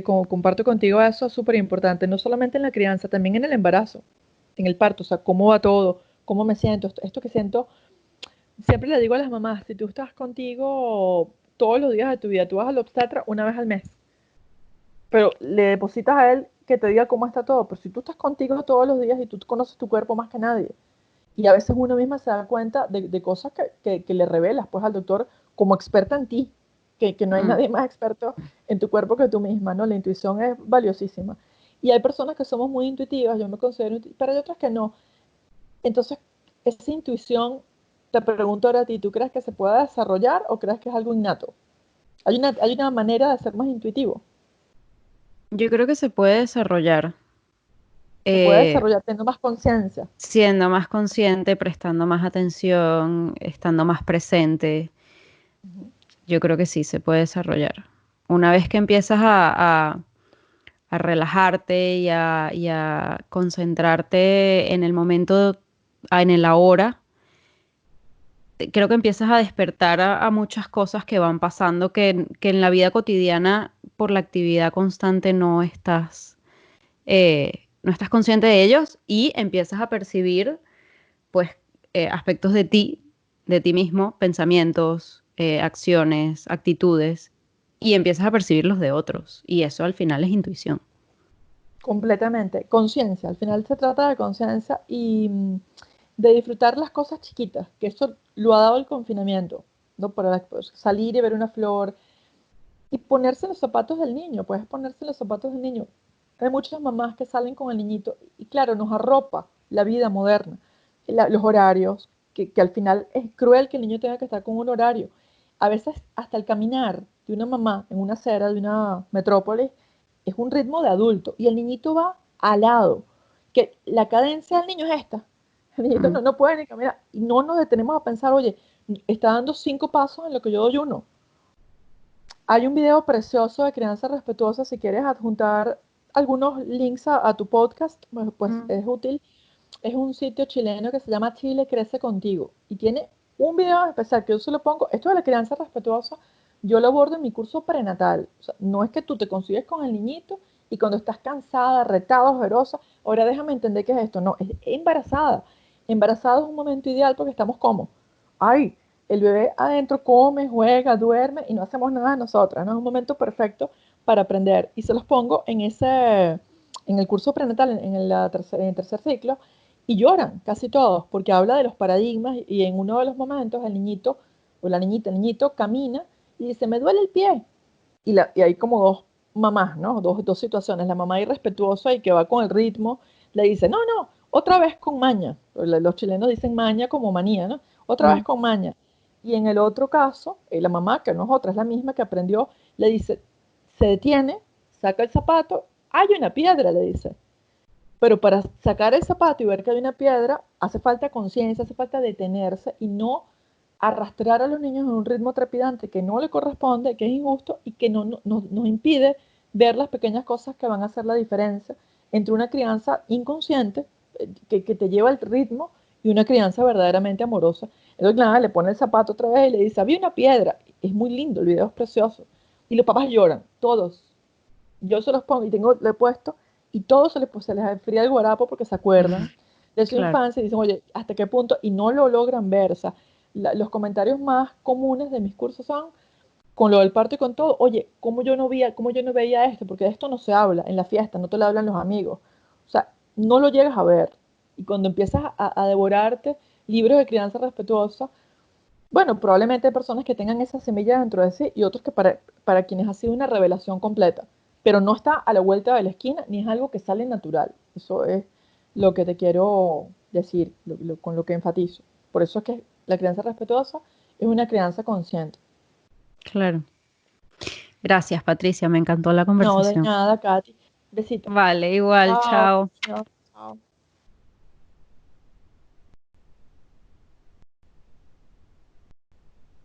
como comparto contigo eso, es súper importante, no solamente en la crianza, también en el embarazo, en el parto, o sea, cómo va todo, cómo me siento, esto que siento. Siempre le digo a las mamás, si tú estás contigo todos los días de tu vida, tú vas al obstetra una vez al mes, pero le depositas a él que te diga cómo está todo. Pero si tú estás contigo todos los días y tú conoces tu cuerpo más que nadie, y a veces uno misma se da cuenta de cosas que le revelas pues al doctor como experta en ti, que no hay
Mm.
nadie más experto en tu cuerpo que tú misma, ¿no? La intuición es valiosísima. Y hay personas que somos muy intuitivas, yo me considero, pero hay otras que no. Entonces, esa intuición, te pregunto ahora a ti, ¿tú crees que se puede desarrollar o crees que es algo innato? Hay una manera de ser más intuitivo.
Yo creo que se puede desarrollar
Se puede
eh,
desarrollar teniendo más conciencia.
siendo más consciente, prestando más atención, estando más presente.
Ujú.
Yo creo que sí, se puede desarrollar. Una vez que empiezas a relajarte y a concentrarte en el momento, en el ahora, creo que empiezas a despertar a muchas cosas que van pasando que en la vida cotidiana, por la actividad constante, no estás consciente de ellos y empiezas a percibir, pues, aspectos de ti mismo, pensamientos, acciones, actitudes, y empiezas a percibir los de otros. Y eso al final es intuición.
Completamente. Conciencia. Al final se trata de conciencia y de disfrutar las cosas chiquitas, que eso lo ha dado el confinamiento, ¿no? Para pues, salir y ver una flor y ponerse en los zapatos del niño. Puedes ponerse en los zapatos del niño. Hay muchas mamás que salen con el niñito y claro, nos arropa la vida moderna, los horarios, que al final es cruel que el niño tenga que estar con un horario. A veces hasta el caminar de una mamá en una acera de una metrópolis es un ritmo de adulto y el niñito va al lado, que la cadencia del niño es esta. El niñito
Mm.
no puede ni caminar y no nos detenemos a pensar, oye, está dando 5 pasos en lo que yo doy uno. Hay un video precioso de crianza respetuosa. Si quieres adjuntar algunos links a tu podcast, pues
Mm.
es útil. Es un sitio chileno que se llama Chile Crece Contigo y tiene un video especial que yo se lo pongo. Esto de la crianza respetuosa, yo lo abordo en mi curso prenatal. O sea, no es que tú te consigues con el niñito y cuando estás cansada, retada, ojerosa, ahora déjame entender qué es esto. No, es embarazada. Embarazada es un momento ideal porque estamos como, ay, el bebé adentro come, juega, duerme y no hacemos nada de nosotras, ¿no? Es un momento perfecto para aprender. Y se los pongo en el curso prenatal, en el tercer ciclo, y lloran casi todos, porque habla de los paradigmas y en uno de los momentos el niñito o la niñita, el niñito camina y dice, me duele el pie. Y hay como dos mamás, ¿no? Dos situaciones. La mamá irrespetuosa y que va con el ritmo, le dice, no, no, otra vez con maña. Los chilenos dicen maña como manía, ¿no? Otra vez
Mm.
con maña. Y en el otro caso, la mamá, que no es otra, es la misma que aprendió, le dice, se detiene, saca el zapato, hay una piedra, le dice. Pero para sacar el zapato y ver que hay una piedra, hace falta conciencia, hace falta detenerse y no arrastrar a los niños en un ritmo trepidante que no le corresponde, que es injusto y que nos impide ver las pequeñas cosas que van a hacer la diferencia entre una crianza inconsciente que te lleva al ritmo y una crianza verdaderamente amorosa. Entonces, nada, le pone el zapato otra vez y le dice, había una piedra. Es muy lindo, el video es precioso. Y los papás lloran, todos. Yo se los pongo y lo he puesto y todos se les enfría el guarapo porque se acuerdan de su
Claro.
infancia y dicen, oye, ¿hasta qué punto? Y no lo logran ver. O sea, los comentarios más comunes de mis cursos son con lo del parto y con todo, oye, cómo yo no veía esto? Porque de esto no se habla en la fiesta, no te lo hablan los amigos. O sea, no lo llegas a ver. Y cuando empiezas a devorarte libros de crianza respetuosa, bueno, probablemente hay personas que tengan esa semilla dentro de sí y otros que para quienes ha sido una revelación completa, pero no está a la vuelta de la esquina ni es algo que sale natural. Eso es lo que te quiero decir, con lo que enfatizo. Por eso es que la crianza respetuosa es una crianza consciente.
Claro. Gracias, Patricia. Me encantó la
No, de
conversación.
nada, Katy. Besito.
Vale, igual,
Chao.
chao.
Chao. Chao.